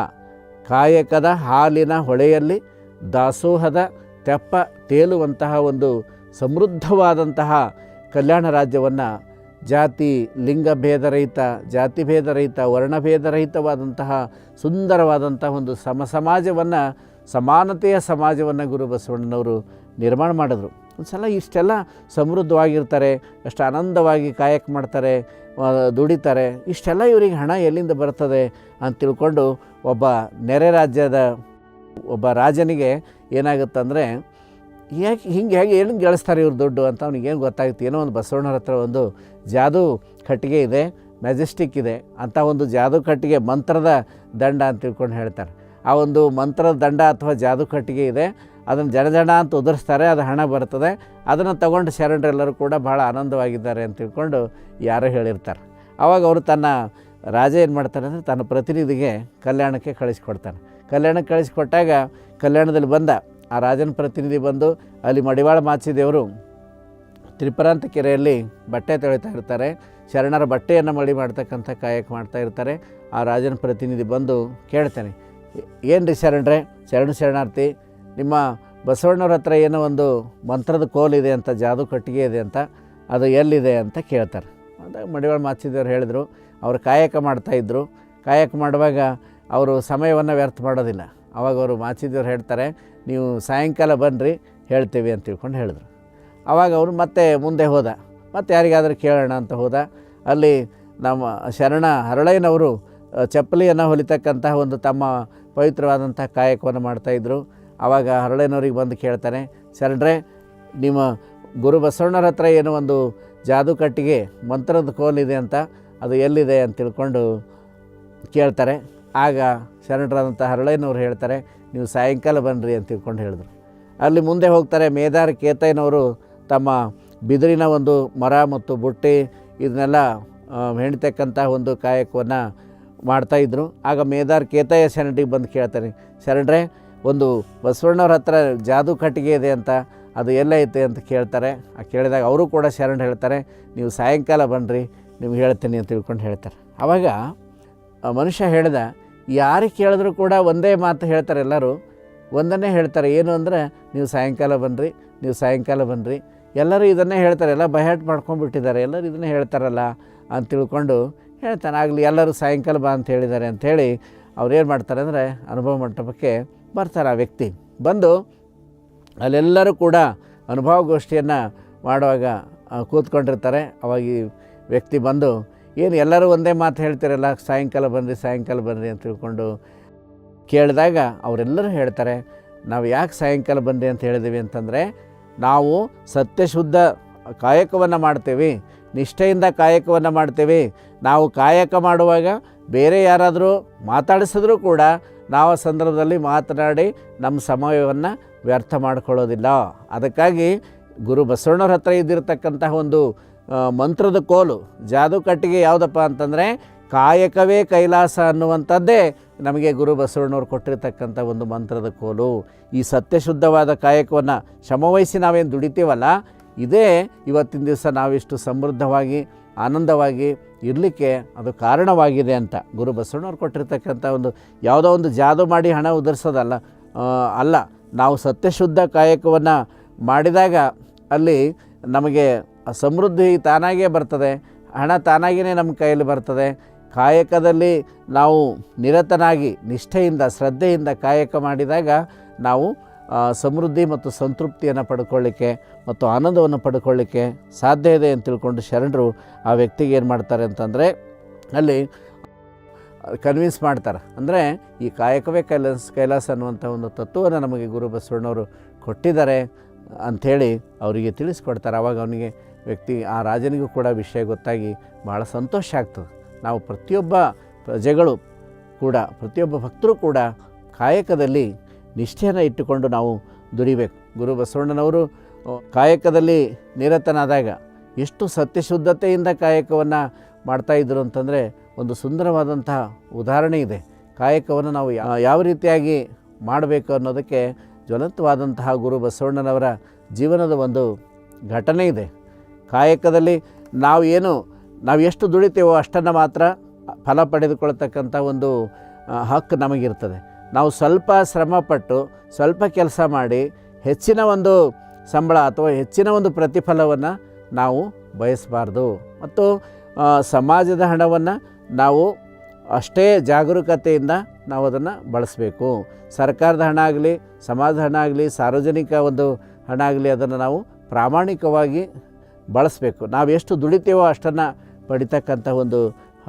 ಕಾಯಕದ ಹಾಲಿನ ಹೊಳೆಯಲ್ಲಿ ದಾಸೋಹದ ತೆಪ್ಪ ತೇಲುವಂತಹ ಒಂದು ಸಮೃದ್ಧವಾದಂತಹ ಕಲ್ಯಾಣ ರಾಜ್ಯವನ್ನು ಜಾತಿ ಲಿಂಗ ಭೇದರಹಿತ, ಜಾತಿ ಭೇದರಹಿತ, ವರ್ಣಭೇದರಹಿತವಾದಂತಹ ಸುಂದರವಾದಂತಹ ಒಂದು ಸಮಾಜವನ್ನು, ಸಮಾನತೆಯ ಸಮಾಜವನ್ನು ಗುರು ಬಸವಣ್ಣನವರು ನಿರ್ಮಾಣ ಮಾಡಿದ್ರು. ಒಂದು ಸಲ ಇಷ್ಟೆಲ್ಲ ಸಮೃದ್ಧವಾಗಿರ್ತಾರೆ, ಅಷ್ಟು ಆನಂದವಾಗಿ ಕಾಯಕ ಮಾಡ್ತಾರೆ, ದುಡಿತಾರೆ. ಇಷ್ಟೆಲ್ಲ ಇವರಿಗೆ ಹಣ ಎಲ್ಲಿಂದ ಬರ್ತದೆ ಅಂತ ತಿಳ್ಕೊಂಡು ಒಬ್ಬ ನೆರೆ ರಾಜ್ಯದ ಒಬ್ಬ ರಾಜನಿಗೆ ಏನಾಗುತ್ತಂದರೆ ಹೇಗೆ ಏನು ಗಳಿಸ್ತಾರೆ ಇವ್ರು ದುಡ್ಡು ಅಂತ ಅವ್ನಿಗೇನು ಗೊತ್ತಾಗುತ್ತೆ. ಏನೋ ಒಂದು ಬಸವಣ್ಣರ ಹತ್ರ ಒಂದು ಜಾದೂ ಕಟ್ಟಿಗೆ ಇದೆ, ಮೆಜೆಸ್ಟಿಕ್ ಇದೆ ಅಂತ ಒಂದು ಜಾದೂ ಕಟ್ಟಿಗೆ ಮಂತ್ರದ ದಂಡ ಅಂತ ತಿಳ್ಕೊಂಡು ಹೇಳ್ತಾರೆ. ಆ ಒಂದು ಮಂತ್ರದ ದಂಡ ಅಥವಾ ಜಾದೂ ಕಟ್ಟಿಗೆ ಇದೆ, ಅದನ್ನು ಜನ ಅಂತ ಉದುರಿಸ್ತಾರೆ, ಅದು ಹಣ ಬರ್ತದೆ. ಅದನ್ನು ತಗೊಂಡು ಶರಣರೆಲ್ಲರೂ ಕೂಡ ಭಾಳ ಆನಂದವಾಗಿದ್ದಾರೆ ಅಂತ ತಿಳ್ಕೊಂಡು ಯಾರೋ ಹೇಳಿರ್ತಾರೆ. ಆವಾಗ ಅವರು ತನ್ನ ರಾಜ ಏನು ಮಾಡ್ತಾರೆ ಅಂದರೆ ತನ್ನ ಪ್ರತಿನಿಧಿಗೆ ಕಲ್ಯಾಣಕ್ಕೆ ಕಳಿಸ್ಕೊಡ್ತಾನೆ. ಕಲ್ಯಾಣಕ್ಕೆ ಕಳಿಸ್ಕೊಟ್ಟಾಗ ಕಲ್ಯಾಣದಲ್ಲಿ ಬಂದ ಆ ರಾಜನ ಪ್ರತಿನಿಧಿ ಬಂದು ಅಲ್ಲಿ ಮಡಿವಾಳ ಮಾಚಿದೇವರು ತ್ರಿಪುರಾಂತ ಕೆರೆಯಲ್ಲಿ ಬಟ್ಟೆ ತೊಳಿತಾ ಇರ್ತಾರೆ. ಶರಣರ ಬಟ್ಟೆಯನ್ನು ಮಡಿ ಮಾಡ್ತಕ್ಕಂಥ ಕಾಯಕ ಮಾಡ್ತಾ ಇರ್ತಾರೆ. ಆ ರಾಜನ ಪ್ರತಿನಿಧಿ ಬಂದು ಕೇಳ್ತಾನೆ, ಏನು ರೀ ಶರಣರೇ, ಶರಣಾರ್ಥಿ, ನಿಮ್ಮ ಬಸವಣ್ಣವ್ರ ಹತ್ರ ಏನೋ ಒಂದು ಮಂತ್ರದ ಕೋಲಿದೆ ಅಂತ, ಜಾದು ಕಟ್ಟಿಗೆ ಇದೆ ಅಂತ, ಅದು ಎಲ್ಲಿದೆ ಅಂತ ಕೇಳ್ತಾರೆ. ಅದಾಗ ಮಡಿವಾಳ ಮಾಚಿದೇವ್ರು ಹೇಳಿದರು, ಅವರು ಕಾಯಕ ಮಾಡ್ತಾಯಿದ್ರು. ಕಾಯಕ ಮಾಡುವಾಗ ಅವರು ಸಮಯವನ್ನು ವ್ಯರ್ಥ ಮಾಡೋದಿಲ್ಲ. ಆವಾಗ ಅವರು ಮಾಚಿದೇವ್ರು ಹೇಳ್ತಾರೆ, ನೀವು ಸಾಯಂಕಾಲ ಬನ್ನಿರಿ ಹೇಳ್ತೀವಿ ಅಂತ ತಿಳ್ಕೊಂಡು ಹೇಳಿದ್ರು. ಆವಾಗ ಅವರು ಮತ್ತೆ ಮುಂದೆ ಹೋದ, ಮತ್ತು ಯಾರಿಗಾದರೂ ಕೇಳೋಣ ಅಂತ ಹೋದ. ಅಲ್ಲಿ ನಮ್ಮ ಶರಣ ಹರಳಯ್ಯನವರು ಚಪ್ಪಲಿಯನ್ನು ಹೊಲಿತಕ್ಕಂತಹ ಒಂದು ತಮ್ಮ ಪವಿತ್ರವಾದಂಥ ಕಾಯಕವನ್ನು ಮಾಡ್ತಾಯಿದ್ರು. ಆವಾಗ ಹರಳಯ್ಯನವ್ರಿಗೆ ಬಂದು ಕೇಳ್ತಾನೆ, ಶರಣರೇ, ನಿಮ್ಮ ಗುರು ಬಸವಣ್ಣರ ಹತ್ರ ಏನೋ ಒಂದು ಜಾದು ಕಟ್ಟಿಗೆ ಮಂತ್ರದ ಕೋಲಿದೆ ಅಂತ, ಅದು ಎಲ್ಲಿದೆ ಅಂತ ತಿಳ್ಕೊಂಡು ಕೇಳ್ತಾರೆ. ಆಗ ಶರಣರಾದಂಥ ಹರಳಯ್ಯನವ್ರು ಹೇಳ್ತಾರೆ, ನೀವು ಸಾಯಂಕಾಲ ಬನ್ನಿರಿ ಅಂತ ತಿಳ್ಕೊಂಡು ಹೇಳಿದ್ರು. ಅಲ್ಲಿ ಮುಂದೆ ಹೋಗ್ತಾರೆ. ಮೇದಾರ ಕೇತಯ್ಯನವರು ತಮ್ಮ ಬಿದಿರಿನ ಒಂದು ಮರ ಮತ್ತು ಬುಟ್ಟಿ ಇದನ್ನೆಲ್ಲ ಹೆಣಿತಕ್ಕಂಥ ಒಂದು ಕಾಯಕವನ್ನು ಮಾಡ್ತಾಯಿದ್ರು. ಆಗ ಮೇದಾರ್ ಕೇತಯ್ಯ ಶರಣರಿಗೆ ಬಂದು ಕೇಳ್ತಾನೆ, ಶರಣರೇ, ಒಂದು ಬಸವಣ್ಣವ್ರ ಹತ್ರ ಜಾದು ಕಟ್ಟಿಗೆ ಇದೆ ಅಂತ, ಅದು ಎಲ್ಲೈತೆ ಅಂತ ಕೇಳ್ತಾರೆ. ಕೇಳಿದಾಗ ಅವರು ಕೂಡ ಶರಣರು ಹೇಳ್ತಾರೆ, ನೀವು ಸಾಯಂಕಾಲ ಬನ್ನಿರಿ ನಿಮ್ಗೆ ಹೇಳ್ತೀನಿ ಅಂತ ತಿಳ್ಕೊಂಡು ಹೇಳ್ತಾರೆ. ಆವಾಗ ಮನುಷ್ಯ ಹೇಳ್ದ, ಯಾರಿಗೆ ಕೇಳಿದ್ರು ಕೂಡ ಒಂದೇ ಮಾತು ಹೇಳ್ತಾರೆ, ಎಲ್ಲರೂ ಒಂದನ್ನೇ ಹೇಳ್ತಾರೆ. ಏನು ಅಂದರೆ, ನೀವು ಸಾಯಂಕಾಲ ಬನ್ನಿರಿ, ನೀವು ಸಾಯಂಕಾಲ ಬನ್ನಿರಿ. ಎಲ್ಲರೂ ಇದನ್ನೇ ಹೇಳ್ತಾರೆ, ಎಲ್ಲ ಬಯಟ್ ಮಾಡ್ಕೊಂಡ್ಬಿಟ್ಟಿದ್ದಾರೆ, ಎಲ್ಲರೂ ಇದನ್ನೇ ಹೇಳ್ತಾರಲ್ಲ ಅಂತ ತಿಳ್ಕೊಂಡು ಹೇಳ್ತಾನೆ. ಆಗಲಿ, ಎಲ್ಲರೂ ಸಾಯಂಕಾಲ ಬಾ ಅಂತ ಹೇಳಿದ್ದಾರೆ ಅಂಥೇಳಿ ಅವ್ರು ಏನು ಮಾಡ್ತಾರೆ ಅಂದರೆ, ಅನುಭವ ಮಂಟಪಕ್ಕೆ ಬರ್ತಾರೆ. ಆ ವ್ಯಕ್ತಿ ಬಂದು ಅಲ್ಲೆಲ್ಲರೂ ಕೂಡ ಅನುಭವಗೋಷ್ಠಿಯನ್ನು ಮಾಡುವಾಗ ಕೂತ್ಕೊಂಡಿರ್ತಾರೆ. ಅವಾಗ ಈ ವ್ಯಕ್ತಿ ಬಂದು, ಏನು ಎಲ್ಲರೂ ಒಂದೇ ಮಾತು ಹೇಳ್ತಿರಲ್ಲ, ಸಾಯಂಕಾಲ ಬನ್ನಿರಿ ಸಾಯಂಕಾಲ ಬನ್ನಿರಿ ಅಂತ ತಿಳ್ಕೊಂಡು ಕೇಳಿದಾಗ ಅವರೆಲ್ಲರೂ ಹೇಳ್ತಾರೆ, ನಾವು ಯಾಕೆ ಸಾಯಂಕಾಲ ಬನ್ನಿರಿ ಅಂತ ಹೇಳಿದ್ದೀವಿ ಅಂತಂದರೆ, ನಾವು ಸತ್ಯಶುದ್ಧ ಕಾಯಕವನ್ನು ಮಾಡ್ತೀವಿ, ನಿಷ್ಠೆಯಿಂದ ಕಾಯಕವನ್ನು ಮಾಡ್ತೀವಿ. ನಾವು ಕಾಯಕ ಮಾಡುವಾಗ ಬೇರೆ ಯಾರಾದರೂ ಮಾತಾಡಿಸಿದ್ರೂ ಕೂಡ ನಾವು ಆ ಸಂದರ್ಭದಲ್ಲಿ ಮಾತನಾಡಿ ನಮ್ಮ ಸಮಯವನ್ನು ವ್ಯರ್ಥ ಮಾಡಿಕೊಳ್ಳೋದಿಲ್ಲ. ಅದಕ್ಕಾಗಿ ಗುರು ಬಸವಣ್ಣವ್ರ ಹತ್ರ ಇದ್ದಿರತಕ್ಕಂತಹ ಒಂದು ಮಂತ್ರದ ಕೋಲು, ಜಾದು ಕಟ್ಟಿಗೆ ಯಾವುದಪ್ಪ ಅಂತಂದರೆ, ಕಾಯಕವೇ ಕೈಲಾಸ ಅನ್ನುವಂಥದ್ದೇ ನಮಗೆ ಗುರು ಬಸವಣ್ಣವ್ರು ಕೊಟ್ಟಿರ್ತಕ್ಕಂಥ ಒಂದು ಮಂತ್ರದ ಕೋಲು. ಈ ಸತ್ಯಶುದ್ಧವಾದ ಕಾಯಕವನ್ನು ಶ್ರಮವಹಿಸಿ ನಾವೇನು ದುಡಿತೀವಲ್ಲ, ಇದೇ ಇವತ್ತಿನ ದಿವಸ ನಾವಿಷ್ಟು ಸಮೃದ್ಧವಾಗಿ ಆನಂದವಾಗಿ ಇರಲಿಕ್ಕೆ ಅದು ಕಾರಣವಾಗಿದೆ ಅಂತ ಗುರು ಬಸವಣ್ಣವ್ರು ಕೊಟ್ಟಿರ್ತಕ್ಕಂಥ ಒಂದು ಯಾವುದೋ ಒಂದು ಜಾದು ಮಾಡಿ ಹಣ ಉದುರಿಸೋದಲ್ಲ, ಅಲ್ಲ. ನಾವು ಸತ್ಯಶುದ್ಧ ಕಾಯಕವನ್ನು ಮಾಡಿದಾಗ ಅಲ್ಲಿ ನಮಗೆ ಸಮೃದ್ಧಿ ತಾನಾಗೇ ಬರ್ತದೆ, ಹಣ ತಾನಾಗಿಯೇ ನಮ್ಮ ಕೈಯಲ್ಲಿ ಬರ್ತದೆ. ಕಾಯಕದಲ್ಲಿ ನಾವು ನಿರತನಾಗಿ ನಿಷ್ಠೆಯಿಂದ ಶ್ರದ್ಧೆಯಿಂದ ಕಾಯಕ ಮಾಡಿದಾಗ ನಾವು ಸಮೃದ್ಧಿ ಮತ್ತು ಸಂತೃಪ್ತಿಯನ್ನು ಪಡ್ಕೊಳ್ಳಿಕ್ಕೆ ಮತ್ತು ಆನಂದವನ್ನು ಪಡ್ಕೊಳ್ಳಿಕ್ಕೆ ಸಾಧ್ಯ ಇದೆ ಅಂತ ತಿಳ್ಕೊಂಡು ಶರಣರು ಆ ವ್ಯಕ್ತಿಗೆ ಏನು ಮಾಡ್ತಾರೆ ಅಂತಂದರೆ, ಕನ್ವಿನ್ಸ್ ಮಾಡ್ತಾರೆ. ಅಂದರೆ ಈ ಕಾಯಕವೇ ಕೈಲಾಸ ಅನ್ನುವಂಥ ಒಂದು ತತ್ವವನ್ನು ನಮಗೆ ಗುರು ಬಸವಣ್ಣವರು ಕೊಟ್ಟಿದ್ದಾರೆ ಅಂಥೇಳಿ ಅವರಿಗೆ ತಿಳಿಸ್ಕೊಡ್ತಾರೆ. ಆವಾಗ ಅವನಿಗೆ ಆ ರಾಜನಿಗೂ ಕೂಡ ವಿಷಯ ಗೊತ್ತಾಗಿ ಭಾಳ ಸಂತೋಷ ಆಗ್ತದೆ. ನಾವು ಪ್ರತಿಯೊಬ್ಬ ಪ್ರಜೆಗಳು ಕೂಡ, ಪ್ರತಿಯೊಬ್ಬ ಭಕ್ತರು ಕೂಡ ಕಾಯಕದಲ್ಲಿ ನಿಷ್ಠೆಯನ್ನು ಇಟ್ಟುಕೊಂಡು ನಾವು ದುಡಿಬೇಕು. ಗುರು ಬಸವಣ್ಣನವರು ಕಾಯಕದಲ್ಲಿ ನಿರತನಾದಾಗ ಎಷ್ಟು ಸತ್ಯಶುದ್ಧತೆಯಿಂದ ಕಾಯಕವನ್ನು ಮಾಡ್ತಾಯಿದ್ರು ಅಂತಂದರೆ, ಒಂದು ಸುಂದರವಾದಂತಹ ಉದಾಹರಣೆ ಇದೆ. ಕಾಯಕವನ್ನು ನಾವು ಯಾವ ರೀತಿಯಾಗಿ ಮಾಡಬೇಕು ಅನ್ನೋದಕ್ಕೆ ಜ್ವಲಂತವಾದಂತಹ ಗುರು ಬಸವಣ್ಣನವರ ಜೀವನದ ಒಂದು ಘಟನೆ ಇದೆ. ಕಾಯಕದಲ್ಲಿ ನಾವು ಎಷ್ಟು ದುಡಿತೇವೋ ಅಷ್ಟನ್ನು ಮಾತ್ರ ಫಲ ಪಡೆದುಕೊಳ್ತಕ್ಕಂಥ ಒಂದು ಹಕ್ಕು ನಮಗಿರ್ತದೆ. ನಾವು ಸ್ವಲ್ಪ ಶ್ರಮಪಟ್ಟು ಸ್ವಲ್ಪ ಕೆಲಸ ಮಾಡಿ ಹೆಚ್ಚಿನ ಒಂದು ಸಂಬಳ ಅಥವಾ ಹೆಚ್ಚಿನ ಒಂದು ಪ್ರತಿಫಲವನ್ನು ನಾವು ಬಯಸಬಾರ್ದು. ಮತ್ತು ಸಮಾಜದ ಹಣವನ್ನು ನಾವು ಅಷ್ಟೇ ಜಾಗರೂಕತೆಯಿಂದ ನಾವು ಅದನ್ನು ಬಳಸಬೇಕು. ಸರ್ಕಾರದ ಹಣ ಆಗಲಿ, ಸಮಾಜದ ಹಣ ಆಗಲಿ, ಸಾರ್ವಜನಿಕ ಒಂದು ಹಣ ಆಗಲಿ, ಅದನ್ನು ನಾವು ಪ್ರಾಮಾಣಿಕವಾಗಿ ಬಳಸಬೇಕು. ನಾವು ಎಷ್ಟು ದುಡಿತೀವೋ ಅಷ್ಟನ್ನು ಪಡಿತಕ್ಕಂಥ ಒಂದು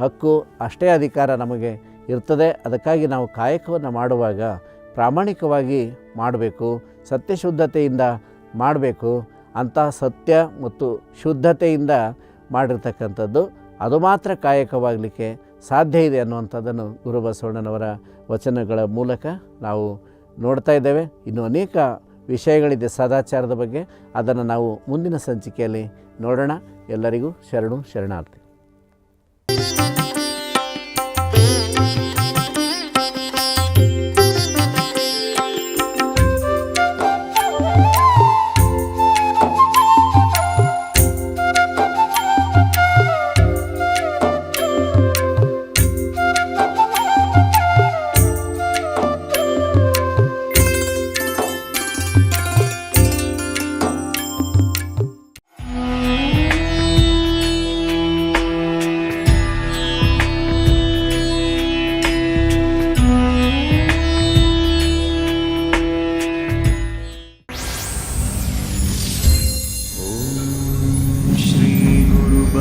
ಹಕ್ಕು, ಅಷ್ಟೇ ಅಧಿಕಾರ ನಮಗೆ ಇರ್ತದೆ. ಅದಕ್ಕಾಗಿ ನಾವು ಕಾಯಕವನ್ನು ಮಾಡುವಾಗ ಪ್ರಾಮಾಣಿಕವಾಗಿ ಮಾಡಬೇಕು, ಸತ್ಯಶುದ್ಧತೆಯಿಂದ ಮಾಡಬೇಕು. ಅಂತಹ ಸತ್ಯ ಮತ್ತು ಶುದ್ಧತೆಯಿಂದ ಮಾಡಿರ್ತಕ್ಕಂಥದ್ದು ಅದು ಮಾತ್ರ ಕಾಯಕವಾಗಲಿಕ್ಕೆ ಸಾಧ್ಯ ಇದೆ ಅನ್ನುವಂಥದ್ದನ್ನು ಗುರು ಬಸವಣ್ಣನವರ ವಚನಗಳ ಮೂಲಕ ನಾವು ನೋಡ್ತಾ ಇದ್ದೇವೆ. ಇನ್ನು ಅನೇಕ ವಿಷಯಗಳಿದೆ ಸದಾಚಾರದ ಬಗ್ಗೆ, ಅದನ್ನು ನಾವು ಮುಂದಿನ ಸಂಚಿಕೆಯಲ್ಲಿ ನೋಡೋಣ. ಎಲ್ಲರಿಗೂ ಶರಣಾರ್ಥಿ.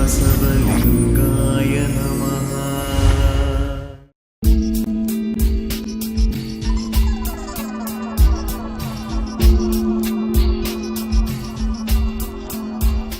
ಬಸವಲಿಂಗ